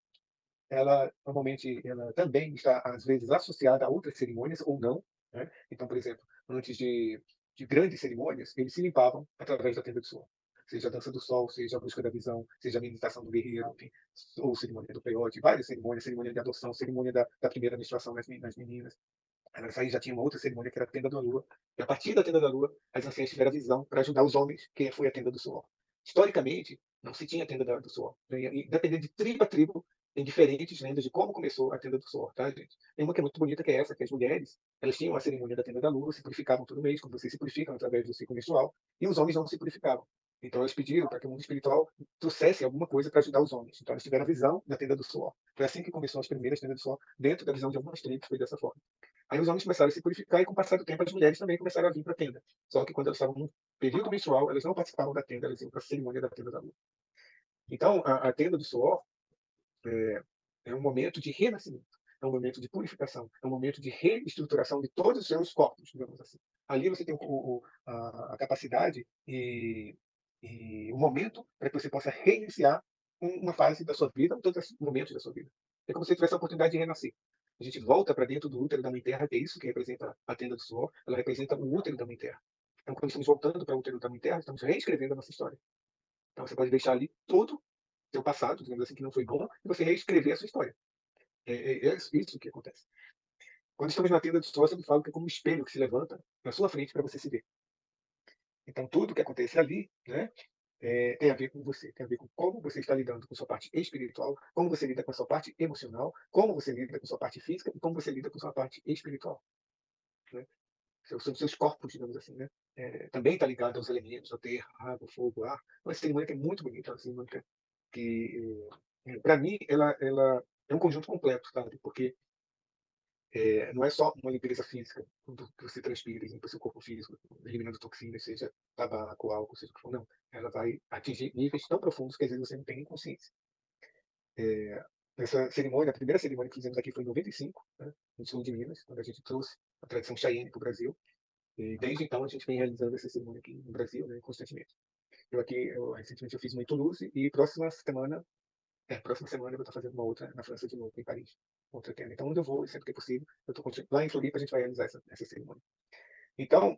Ela, normalmente, ela também está, às vezes, associada a outras cerimônias ou não, né? Então, por exemplo, antes de grandes cerimônias, eles se limpavam através da tenda do sol. Seja a dança do sol, seja a busca da visão, seja a meditação do guerreiro, enfim, ou cerimônia do peiote, várias cerimônias, cerimônia de adoção, cerimônia da primeira menstruação nas meninas. Essa aí já tinha uma outra cerimônia que era a tenda da lua. E a partir da tenda da lua, as anciãs tiveram a visão para ajudar os homens, que foi a tenda do suor. Historicamente, não se tinha tenda do suor. E, dependendo de tribo a tribo, tem diferentes lendas de como começou a tenda do suor, tá, gente? Tem uma que é muito bonita, que é essa, que as mulheres, elas tinham a cerimônia da tenda da lua, se purificavam todo mês, como vocês se purificam através do ciclo menstrual, e os homens não se purificavam. Então elas pediram para que o mundo espiritual trouxesse alguma coisa para ajudar os homens. Então elas tiveram a visão da tenda do suor. Foi assim que começou as primeiras tendas do suor, dentro da visão de algumas tribos, foi dessa forma. Aí os homens começaram a se purificar e, com o passar do tempo, as mulheres também começaram a vir para a tenda. Só que quando elas estavam no período menstrual, elas não participavam da tenda, elas iam para a cerimônia da tenda da lua. Então, a tenda do suor é um momento de renascimento, é um momento de purificação, é um momento de reestruturação de todos os seus corpos, digamos assim. Ali você tem a capacidade e o momento para que você possa reiniciar uma fase da sua vida, todos os momentos da sua vida. É como se você tivesse a oportunidade de renascer. A gente volta para dentro do útero da Mãe Terra, que é isso que representa a tenda do suor, ela representa o útero da Mãe Terra. Então, quando estamos voltando para o útero da Mãe Terra, estamos reescrevendo a nossa história. Então, você pode deixar ali todo o seu passado, digamos assim, que não foi bom, e você reescrever a sua história. É isso que acontece. Quando estamos na tenda do suor, eu sempre falo que é como um espelho que se levanta na sua frente para você se ver. Então, tudo que acontece ali, né, tem a ver com você, tem a ver com como você está lidando com sua parte espiritual, como você lida com a sua parte emocional, como você lida com a sua parte física e como você lida com a sua parte espiritual. Né? São seus corpos, digamos assim, né? Também está ligado aos elementos, a terra, a água, o fogo, o ar. Uma cerimônia que é muito bonita, uma cerimônia que, para mim, ela é um conjunto completo, sabe? Porque não é só uma limpeza física, quando você transpira, limpa seu corpo físico, eliminando toxinas, seja tabaco, álcool, seja o que for, não. Ela vai atingir níveis tão profundos que às vezes você não tem nem consciência. Essa cerimônia, a primeira cerimônia que fizemos aqui foi em 95, né, no sul de Minas, quando a gente trouxe a tradição Cheyenne para o Brasil. E desde então a gente vem realizando essa cerimônia aqui no Brasil, né, constantemente. Recentemente eu fiz uma em Toulouse e próxima semana eu vou estar fazendo uma outra na França de novo, em Paris. Outra tenda. Então, onde eu vou, sempre que é possível, lá em Floripa a gente vai realizar essa cerimônia. Então,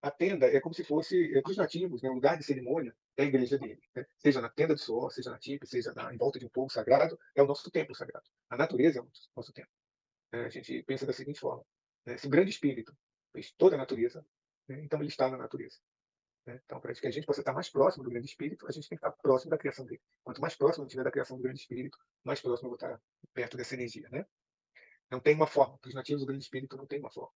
a tenda é como se fosse, para os nativos, né, um lugar de cerimônia é a igreja dele. Né? Seja na tenda do suor, seja na tipe, seja em volta de um fogo sagrado, é o nosso templo sagrado. A natureza é o nosso templo. A gente pensa da seguinte forma: né? Se o grande espírito fez toda a natureza, né, então ele está na natureza. Né? Então, para que a gente possa estar mais próximo do grande espírito, a gente tem que estar próximo da criação dele. Quanto mais próximo eu estiver da criação do grande espírito, mais próximo eu vou estar perto dessa energia. Né? Não tem uma forma. Para os nativos, o grande espírito não tem uma forma.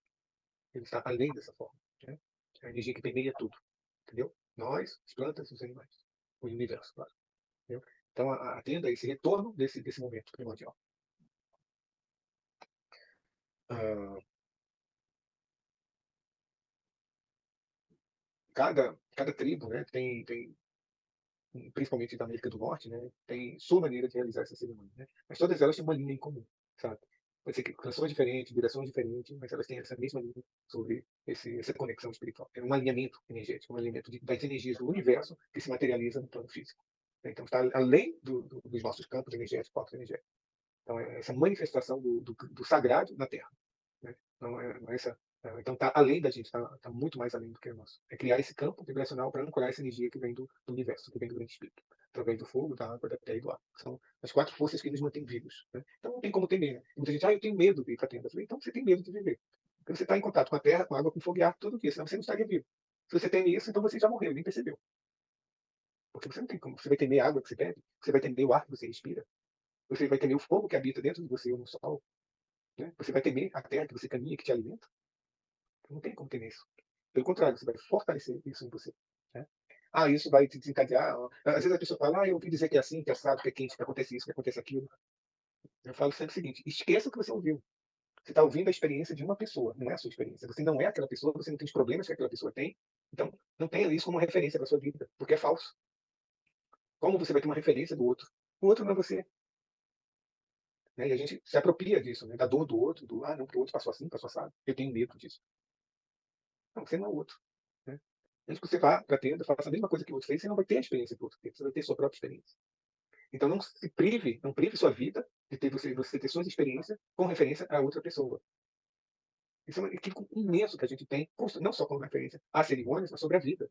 Ele está além dessa forma. Né? É a energia que permeia tudo. Entendeu? Nós, as plantas, os animais. O universo, claro. Entendeu? Então, a tenda é esse retorno desse momento primordial. Ah, cada tribo, né, tem, principalmente da América do Norte, né, tem sua maneira de realizar essa cerimônia. Né? Mas todas elas têm uma linha em comum, sabe? Pode ser que canções diferentes, direções diferentes, mas elas têm essa mesma linha sobre essa conexão espiritual. É um alinhamento energético, um alinhamento das energias do universo que se materializa no plano físico. Então, está além dos nossos campos energéticos, corpos energéticos. Então, é essa manifestação do sagrado na Terra. Né? Não é essa, então, está além da gente, está muito mais além do que o nosso. É criar esse campo vibracional para ancorar essa energia que vem do universo, que vem do grande espírito, através do fogo, da água, da terra e do ar. São as 4 forças que nos mantêm vivos. Né? Então, não tem como ter medo. Muita gente, eu tenho medo de ir para a tenda. Eu falei, então você tem medo de viver. Porque você está em contato com a terra, com a água, com o fogo e ar, tudo isso, senão você não estaria vivo. Se você teme isso, então você já morreu, nem percebeu. Porque você não tem como. Você vai temer a água que você bebe, você vai temer o ar que você respira, você vai temer o fogo que habita dentro de você ou no sol. Né? Você vai temer a terra que você caminha, que te alimenta. Não tem como temer isso. Pelo contrário, você vai fortalecer isso em você. Né? Isso vai te desencadear. Às vezes a pessoa fala, eu ouvi dizer que é assim, que é assado, que é quente, que acontece isso, que acontece aquilo. Eu falo sempre o seguinte: esqueça o que você ouviu. Você está ouvindo a experiência de uma pessoa, não é a sua experiência. Você não é aquela pessoa, você não tem os problemas que aquela pessoa tem. Então, não tenha isso como referência para sua vida, porque é falso. Como você vai ter uma referência do outro? O outro não é você. Né? E a gente se apropria disso, né? Da dor do outro, não, porque o outro passou assim, passou assado. Eu tenho medo disso. Não, você não é o outro. Né? Antes que você vá para a tenda, faça a mesma coisa que o outro fez, você não vai ter a experiência que o outro teve, você vai ter a sua própria experiência. Então não se prive, não prive sua vida de ter você ter suas experiências com referência a outra pessoa. Isso é um equívoco imenso que a gente tem, não só com referência a cerimônias, mas sobre a vida.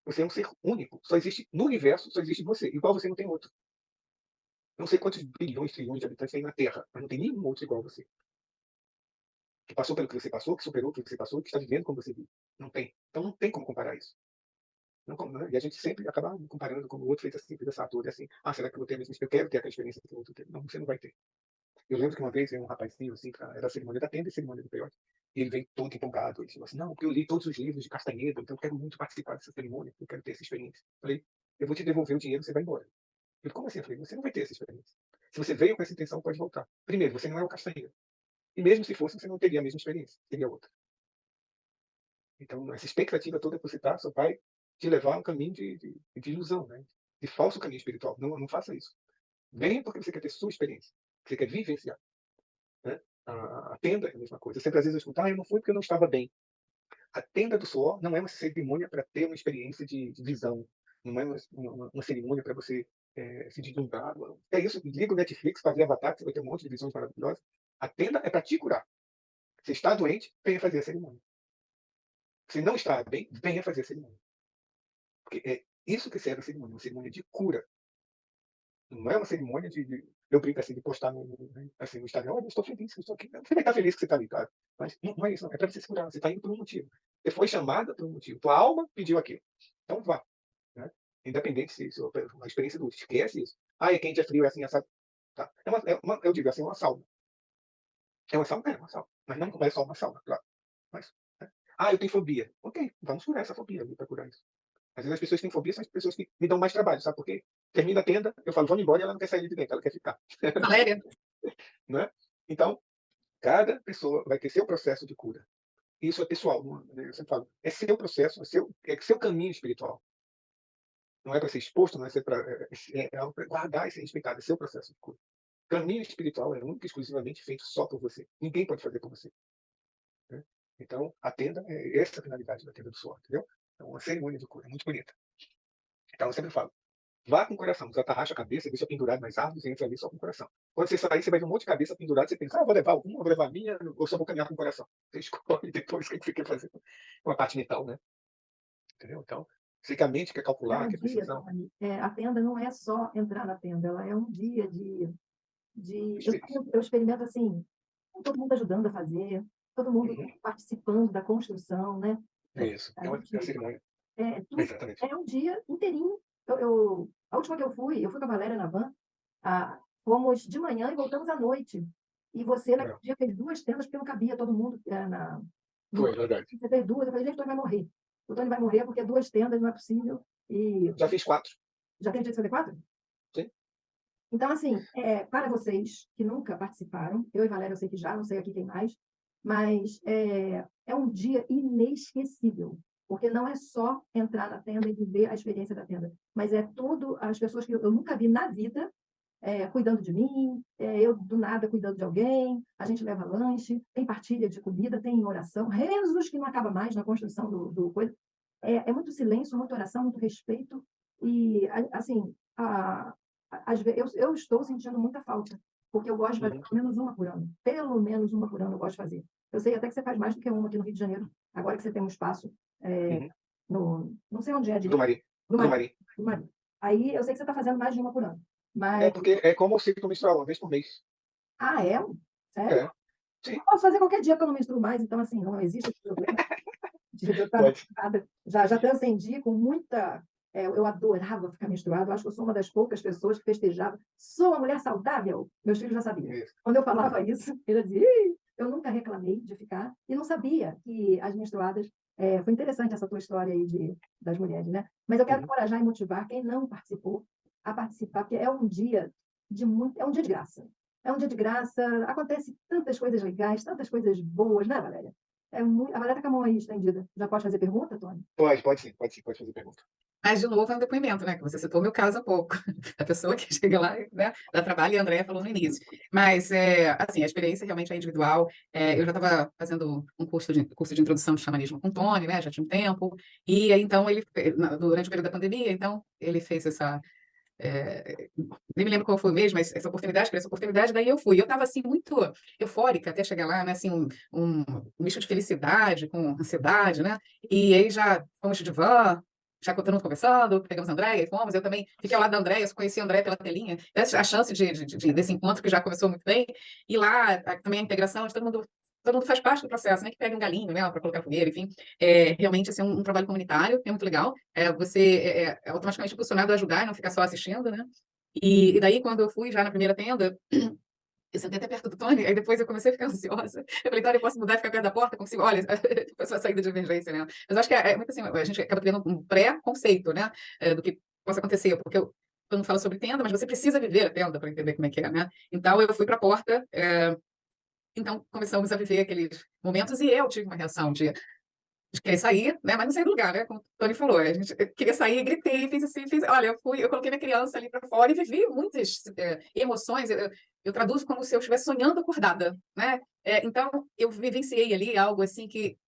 Você é um ser único. Só existe no universo, só existe você. Igual você não tem outro. Não sei quantos bilhões, trilhões de habitantes tem na Terra, mas não tem nenhum outro igual a você. Que passou pelo que você passou, que superou o que você passou, que está vivendo como você vive. Não tem. Então não tem como comparar isso. Não, né? E a gente sempre acaba comparando como o outro fez assim, fez essa ator, assim, será que eu vou ter a mesma experiência? Eu quero ter aquela experiência que o outro teve. Não, você não vai ter. Eu lembro que uma vez veio um rapazinho, assim, era a cerimônia da tenda e a cerimônia do peiote. E ele veio todo empolgado. Ele falou assim, não, porque eu li todos os livros de Castaneda, então eu quero muito participar dessa cerimônia, eu quero ter essa experiência. Eu falei, eu vou te devolver o dinheiro, você vai embora. Ele, como assim? Eu falei, você não vai ter essa experiência. Se você veio com essa intenção, pode voltar. Primeiro, você não é o Castaneda. E mesmo se fosse, você não teria a mesma experiência, teria outra. Então, essa expectativa toda que você está só vai te levar a um caminho de ilusão, né? De falso caminho espiritual. Não faça isso. Venha porque você quer ter sua experiência. Você quer vivenciar. Né? A tenda é a mesma coisa. Sempre às vezes eu escuto, eu não fui porque eu não estava bem. A tenda do suor não é uma cerimônia para ter uma experiência de visão. Não é uma cerimônia para você se deslumbrar. É isso, liga o Netflix para ver Avatar, que você vai ter um monte de visões maravilhosas. A tenda é para te curar. Se está doente, venha fazer a cerimônia. Se não está bem, venha fazer a cerimônia. Porque é isso que serve a cerimônia, uma cerimônia de cura. Não é uma cerimônia eu brinco assim, de postar assim, no Instagram, olha, eu estou feliz, eu estou aqui. Você vai estar feliz que você está ali, claro. Mas não é isso, não. É para você se curar. Você está indo por um motivo. Você foi chamada por um motivo. Tua alma pediu aquilo. Então vá. Né? Independente se a experiência do outro. Esquece isso. É quente, é frio, é assim, é assado. Tá? Eu digo assim, é uma sauna. É uma sauna? É uma sauna. Mas não é só uma sauna, claro. Mas, né? Eu tenho fobia. Ok, vamos curar essa fobia para curar isso. Às vezes as pessoas que têm fobia são as pessoas que me dão mais trabalho, sabe por quê? Termina a tenda, eu falo, vamos embora, e ela não quer sair de dentro, ela quer ficar. Valéria? Né? Então, cada pessoa vai ter seu processo de cura. Isso é pessoal, né? Eu sempre falo, é seu processo, é seu caminho espiritual. Não é para ser exposto, não é para guardar e ser respeitado, é seu processo de cura. Caminho espiritual é único e exclusivamente feito só por você. Ninguém pode fazer por você. Né? Então, a tenda é essa a finalidade da tenda do suor, entendeu? É uma cerimônia de cura, muito bonita. Então, eu sempre falo, Vá com o coração, desatarracha a cabeça, deixa pendurado nas árvores e entra ali só com o coração. Quando você sair, você vai ver um monte de cabeça pendurada, você pensa, vou levar alguma, vou levar a minha, ou só vou caminhar com o coração. Você escolhe depois o que você quer fazer com a parte mental, né? Entendeu? Então, sei que a mente quer calcular, Cada quer dia, precisão. Tony, a tenda não é só entrar na tenda, ela é um dia eu experimento assim, todo mundo ajudando a fazer, todo mundo participando da construção, né? Isso, A é uma gente, cerimônia. Exatamente. É um dia inteirinho. A última que eu fui com a Valéria na van, fomos de manhã e voltamos à noite. E você, naquele dia, fez 2 tendas, porque não cabia todo mundo Foi, verdade. Você fez 2, eu falei, gente, o Tony vai morrer. O Tony vai morrer porque 2 tendas não é possível. E Já fiz 4. já tem jeito de fazer 4? Sim. Então, assim, para vocês que nunca participaram, eu e Valéria, eu sei que já, não sei aqui quem mais, mas é um dia inesquecível, porque não é só entrar na tenda e viver a experiência da tenda, mas é tudo as pessoas que eu nunca vi na vida cuidando de mim, eu do nada cuidando de alguém, a gente leva lanche, tem partilha de comida, tem oração, rezos que não acaba mais na construção do coisa. É muito silêncio, muita oração, muito respeito, e, assim, eu estou sentindo muita falta, porque eu gosto de fazer pelo menos uma por ano. Pelo menos uma por ano eu gosto de fazer. Eu sei até que você faz mais do que uma aqui no Rio de Janeiro, agora que você tem um espaço não sei onde é Do Mari. Do Mari. Aí eu sei que você está fazendo mais de uma por ano. Mas... porque é como o ciclo menstrual, uma vez por mês. Ah, é? Sério? Sim. Eu posso fazer qualquer dia, porque eu não menstruo mais, então, assim, não existe esse problema. Já transcendi com muita... eu adorava ficar menstruada, eu acho que eu sou uma das poucas pessoas que festejava. Sou uma mulher saudável, meus filhos já sabiam. Quando eu falava isso, eu dizia, eu nunca reclamei de ficar, e não sabia que as menstruadas... foi interessante essa tua história aí das mulheres, né? Mas eu quero encorajar e motivar quem não participou a participar, porque é um dia é um dia de graça. É um dia de graça, acontece tantas coisas legais, tantas coisas boas, né, Valéria? A Valéria está com a mão aí estendida. Já pode fazer pergunta, Tony? Pode sim, pode fazer pergunta. Mas, de novo, é um depoimento, né? Que você citou o meu caso há pouco. A pessoa que chega lá, né, dá trabalho, e a Andréia falou no início. Mas, assim, a experiência realmente é individual. Eu já estava fazendo um curso de introdução de xamanismo com o Tony, né? Já tinha um tempo. E aí, então, durante o período da pandemia, então, ele fez essa... nem me lembro qual foi mesmo, mas essa oportunidade, daí eu fui. Eu estava, assim, muito eufórica até chegar lá, né? Assim, um misto de felicidade com ansiedade, né? E aí já fomos de van, já todo mundo conversando, pegamos a Andréia e fomos. Eu também fiquei ao lado da Andréia, conheci a Andréia pela telinha. A chance desse encontro que já começou muito bem. E lá também a integração de todo mundo faz parte do processo, né? Que pega um galinho, né? Para colocar fogueira, enfim. Realmente, assim, um trabalho comunitário, é muito legal. Você é automaticamente impulsionado a ajudar e não ficar só assistindo, né? E daí, quando eu fui já na primeira tenda, eu sentei até perto do Tony, aí depois eu comecei a ficar ansiosa. Eu falei, Tony, eu posso mudar e ficar perto da porta? Consigo? Olha, foi sua saída de emergência, né? Mas eu acho que é muito assim, a gente acaba criando um pré-conceito, né? Do que possa acontecer, porque todo mundo fala sobre tenda, mas você precisa viver a tenda para entender como é que é, né? Então, eu fui para a porta, então começamos a viver aqueles momentos e eu tive uma reação de querer sair, né? Mas não saí do lugar, né? Como o Tony falou, a gente queria sair, gritei, fiz assim, olha, eu coloquei minha criança ali para fora e vivi muitas emoções. Eu traduzo como se eu estivesse sonhando acordada, né? Então, eu vivenciei ali algo assim que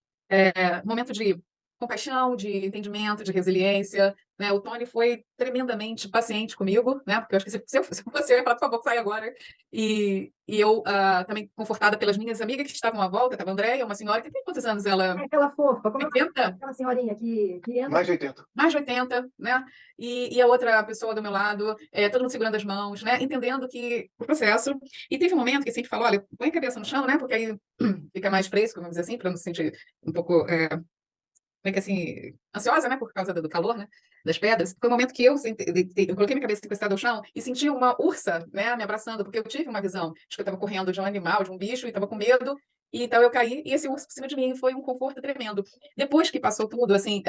momento de compaixão, de entendimento, de resiliência, né? O Tony foi tremendamente paciente comigo, né? Porque eu acho que se você ia falar, por favor, sai agora. E eu também confortada pelas minhas amigas que estavam à volta, estava a Andréia, uma senhora que tem quantos anos ela? Aquela fofa, como 80? Aquela senhorinha que entra... Mais de 80. Mais de 80, né? E a outra pessoa do meu lado, todo mundo segurando as mãos, né? Entendendo que o processo... E teve um momento que a gente falou, olha, põe a cabeça no chão, né? Porque aí fica mais fresco, vamos dizer assim, para não se sentir um pouco... meio que assim, ansiosa, né, por causa do calor, né, das pedras. Foi um momento que eu coloquei minha cabeça encostada ao chão e senti uma ursa, né, me abraçando, porque eu tive uma visão de que eu estava correndo de um animal, de um bicho, e estava com medo, e então eu caí, e esse urso por cima de mim foi um conforto tremendo. Depois que passou tudo, assim,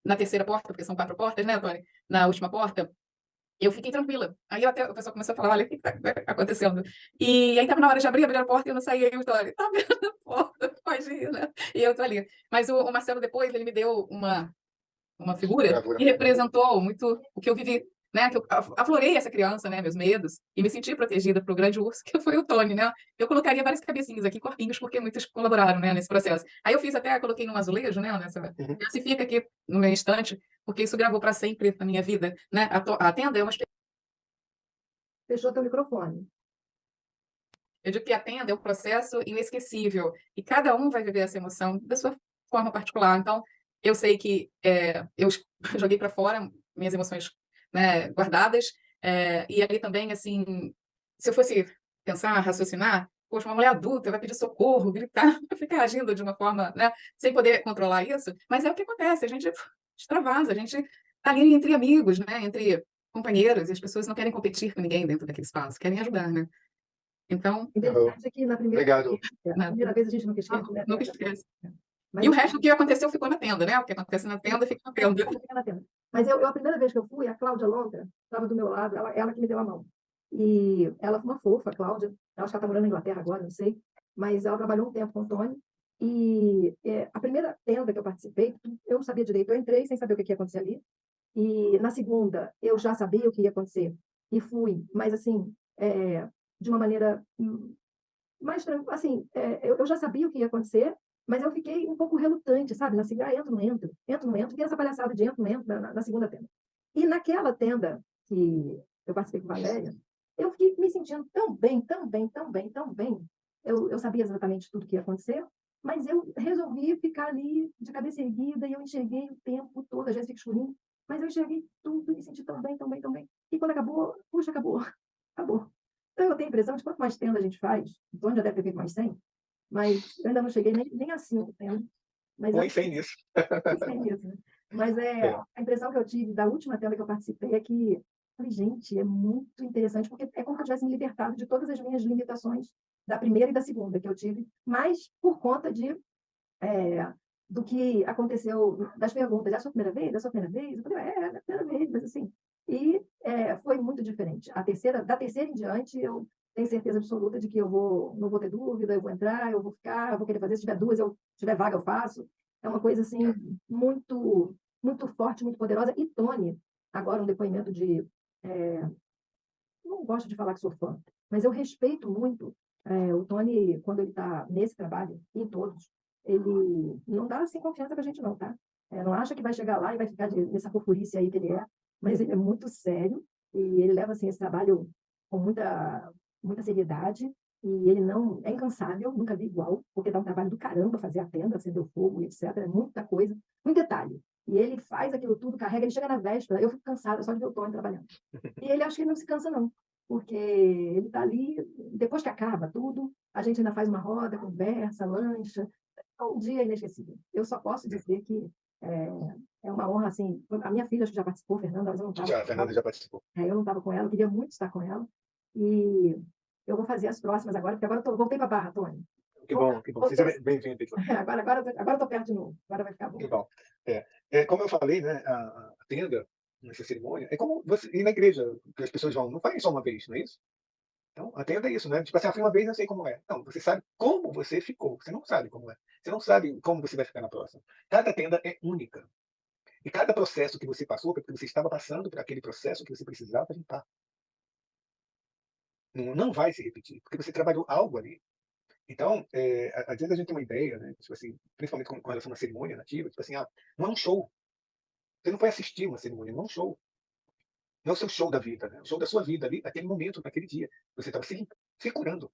na terceira porta, porque são 4 portas, né, Tony? Na última porta, eu fiquei tranquila. Aí o pessoal começou a falar, olha, o que está acontecendo? E aí estava na hora de abrir a porta e eu não saía. E eu falei, tá abrindo a porta, pode ir, né? E eu tô ali. Mas o Marcelo depois, ele me deu uma figura que representou muito o que eu vivi, né, que eu aflorei essa criança, né, meus medos, e me senti protegida para o grande urso, que foi o Tony, né? Eu colocaria várias cabecinhas aqui, corpinhos, porque muitos colaboraram, né, nesse processo. Aí eu fiz até, coloquei num azulejo, né, classifica aqui no meu estante, porque isso gravou para sempre na minha vida, né? A tenda é uma experiência. Fechou teu microfone. Eu digo que a tenda é um processo inesquecível, e cada um vai viver essa emoção da sua forma particular. Então, eu sei que eu joguei para fora minhas emoções, né, guardadas, e ali também, assim, se eu fosse pensar, raciocinar, poxa, uma mulher adulta vai pedir socorro, gritar, ficar agindo de uma forma, né, sem poder controlar isso, mas é o que acontece, a gente extravasa, a gente está ali entre amigos, né, entre companheiros, e as pessoas não querem competir com ninguém dentro daquele espaço, querem ajudar, né? Então, Interessante é que na Obrigado. primeira vez a gente nunca esquece, né? nunca esquece. Mas E o resto do que aconteceu ficou na tenda, né? O que acontece na tenda fica na tenda. fica na tenda. Mas a primeira vez que eu fui, a Cláudia Lontra estava do meu lado, ela que me deu a mão. E ela foi uma fofa, a Cláudia. Eu acho que ela está morando na Inglaterra agora, não sei. Mas ela trabalhou um tempo com o Tony. E a primeira tenda que eu participei, eu não sabia direito. Eu entrei sem saber o que ia acontecer ali. E na segunda, eu já sabia o que ia acontecer. E fui, mas assim, de uma maneira mais tranquila. Assim, eu já sabia o que ia acontecer, mas eu fiquei um pouco relutante, sabe? Na segunda, entro, não entro, entro, não entro. Fiquei essa palhaçada de entro, não entro na segunda tenda. E naquela tenda que eu participei com a Valéria, eu fiquei me sentindo tão bem, tão bem, tão bem, tão bem. Eu sabia exatamente tudo o que ia acontecer, mas eu resolvi ficar ali de cabeça erguida e eu enxerguei o tempo todo, às vezes fica escurinho, mas eu enxerguei tudo e me senti tão bem, tão bem, tão bem. E quando acabou, puxa, acabou, acabou. Então eu tenho a impressão de quanto mais tenda a gente faz, o Tony já deve ter feito mais 100, mas eu ainda não cheguei nem a 5 tenda. Mas Põe 100 nisso. né? Mas a impressão que eu tive da última tenda que eu participei é que, falei, gente, é muito interessante, porque é como se eu tivesse me libertado de todas as minhas limitações da primeira e da segunda que eu tive, mas por conta do que aconteceu, das perguntas, é a sua primeira vez? É a sua primeira vez? Eu falei, é a primeira vez, mas assim, e foi muito diferente. Da terceira em diante, eu tenho certeza absoluta de que não vou ter dúvida, eu vou entrar, eu vou ficar, eu vou querer fazer, se tiver duas, se tiver vaga, eu faço. É uma coisa, assim, muito, muito forte, muito poderosa. E Tony, agora um depoimento não gosto de falar que sou fã, mas eu respeito muito o Tony, quando ele está nesse trabalho, e em todos, ele não dá assim confiança para a gente não, tá? Não acha que vai chegar lá e vai ficar nessa fofurice aí que ele é, mas ele é muito sério e ele leva assim esse trabalho com muita, muita seriedade e ele não é incansável, nunca vi igual, porque dá um trabalho do caramba fazer a tenda, acender o fogo, etc. É muita coisa, muito detalhe. E ele faz aquilo tudo, carrega, ele chega na véspera, eu fico cansada só de ver o Tony trabalhando. E ele acha que ele não se cansa, não, porque ele está ali, depois que acaba tudo, a gente ainda faz uma roda, conversa, lancha, é um dia inesquecível. Eu só posso dizer que é uma honra, assim, a minha filha acho que já participou, Fernanda, mas eu não estava. A Fernanda já participou. Eu não estava com ela, queria muito estar com ela, e eu vou fazer as próximas agora, porque agora voltei para a Barra, Tony. Que bom, que bom. Seja bem-vindo. Agora eu estou perto de novo, agora vai ficar bom. Que bom. Como eu falei, né, a tenda, nessa cerimônia, é como você ir na igreja, que as pessoas vão, não fazem só uma vez, não é isso? Então, a tenda é isso, né? Tipo assim, uma vez eu sei como é. Não, você sabe como você ficou, você não sabe como é. Você não sabe como você vai ficar na próxima. Cada tenda é única. E cada processo que você passou, porque você estava passando por aquele processo que você precisava limpar. Não vai se repetir, porque você trabalhou algo ali. Então, às vezes a gente tem uma ideia, né? Tipo assim, principalmente com relação à cerimônia nativa, tipo assim, não é um show. Você não vai assistir uma cerimônia, não é um show. Não é o seu show da vida, né? O show da sua vida ali, naquele momento, naquele dia. Você estava se curando.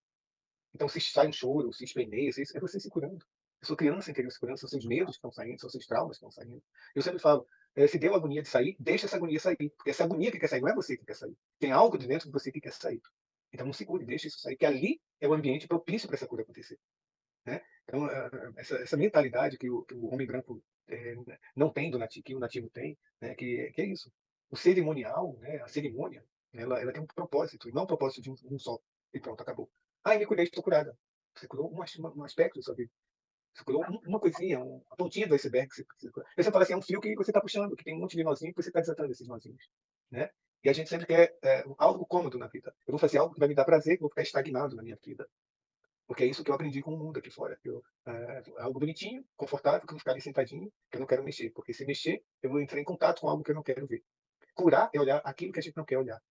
Então, se sai um choro, se espremeia, é você se curando. A sua criança interior se curando, são seus medos que estão saindo, são seus traumas que estão saindo. Eu sempre falo, se deu agonia de sair, deixa essa agonia sair. Porque essa agonia que quer sair não é você que quer sair. Tem algo de dentro de você que quer sair. Então, não se cure, deixa isso sair, que ali é o ambiente propício para essa cura acontecer. Né? Então, essa mentalidade que o homem branco não tem que o nativo tem, né? que é isso. O cerimonial, né? A cerimônia, ela tem um propósito, e não um propósito de um só. E pronto, acabou. Me curei, estou curada. Você curou um aspecto da sua vida. Você curou uma coisinha, a pontinha do iceberg. Você fala assim, é um fio que você está puxando, que tem um monte de nozinho, que você está desatando esses nozinhos. Né? E a gente sempre quer algo cômodo na vida. Eu vou fazer algo que vai me dar prazer, que eu vou ficar estagnado na minha vida. Porque é isso que eu aprendi com o mundo aqui fora. Algo bonitinho, confortável, que eu vou ficar ali sentadinho, que eu não quero mexer. Porque se mexer, eu vou entrar em contato com algo que eu não quero ver. Curar é olhar aquilo que a gente não quer olhar.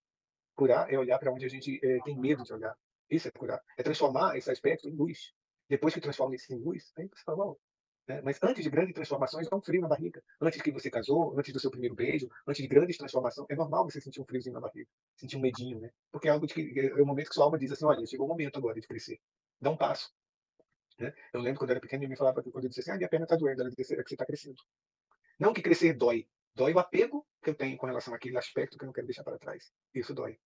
Curar é olhar para onde a gente tem medo de olhar. Isso é curar. É transformar esse aspecto em luz. Depois que transforma isso em luz, aí você fala, "Uau", né? Mas antes de grandes transformações, dá um frio na barriga. Antes que você casou, antes do seu primeiro beijo, antes de grandes transformações, é normal você sentir um friozinho na barriga, sentir um medinho, né? Porque é algo que é o momento que sua alma diz assim, olha, chegou o momento agora de crescer. Dá um passo. Né? Eu lembro quando eu era pequeno, minha mãe falava, quando eu disse assim, minha perna está doendo, ela disse, é que você está crescendo. Não que crescer dói. Dói o apego que eu tenho com relação àquele aspecto que eu não quero deixar para trás. Isso dói.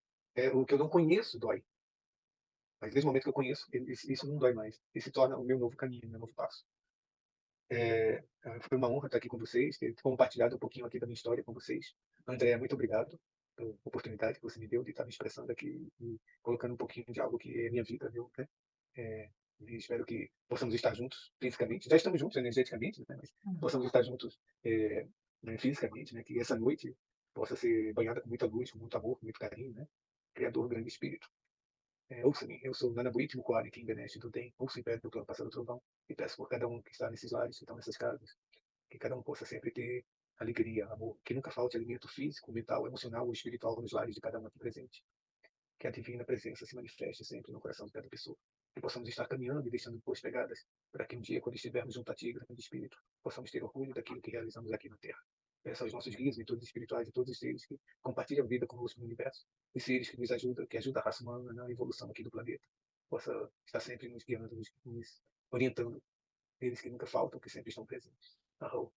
O que eu não conheço dói. Mas desde o momento que eu conheço, isso não dói mais. E se torna o meu novo caminho, o meu novo passo. Foi uma honra estar aqui com vocês, ter compartilhado um pouquinho aqui da minha história com vocês. André, muito obrigado pela oportunidade que você me deu de estar me expressando aqui e colocando um pouquinho de algo que é minha vida, viu? Né? E espero que possamos estar juntos fisicamente. Já estamos juntos energeticamente, né? Mas possamos estar juntos fisicamente, né? Que essa noite possa ser banhada com muita luz, com muito amor, com muito carinho, né? Criador, grande espírito. Ouça-me, eu sou Nanabuíti Mukwari, Kim Benesh do Tem, ouço em pé do plano passado trovão, e peço por cada um que está nesses lares, que estão nessas casas, que cada um possa sempre ter alegria, amor, que nunca falte alimento físico, mental, emocional ou espiritual nos lares de cada um aqui presente. Que a divina presença se manifeste sempre no coração de cada pessoa. Que possamos estar caminhando e deixando boas pegadas, para que um dia, quando estivermos junto a Ti, grande espírito, possamos ter orgulho daquilo que realizamos aqui na Terra. Peço aos nossos guias, mentores espirituais e todos os seres que compartilham a vida conosco no universo, e seres que nos ajudam, que ajudam a raça humana na evolução aqui do planeta, possa estar sempre nos guiando, nos orientando, eles que nunca faltam, que sempre estão presentes. Arro.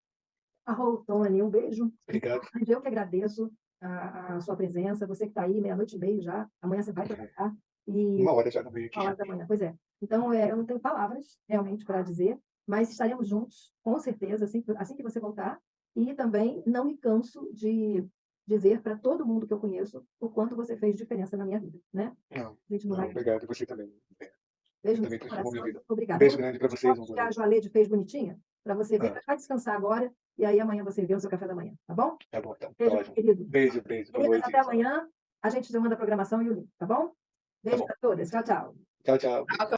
Arro, Tony, um beijo. Obrigado. Eu que agradeço a sua presença, você que está aí, 00:30 já, amanhã você vai trabalhar. E 1h já também aqui. 1h da manhã, pois é. Então, eu não tenho palavras realmente para dizer, mas estaremos juntos, com certeza, assim que você voltar. E também não me canso de dizer para todo mundo que eu conheço o quanto você fez diferença na minha vida, né? Obrigado, você também. Beijo também transformou minha vida. Obrigada. Um beijo grande para vocês. Que a Joalede fez bonitinha, para você ver, vai descansar agora, e aí amanhã você vê o seu café da manhã, tá bom? Tá bom, então. Beijo, Ótimo. querido. Beijo. Boa noite. Até amanhã, a gente já manda a programação e o link, tá bom? Beijo para todas. Tchau, tchau. Tchau.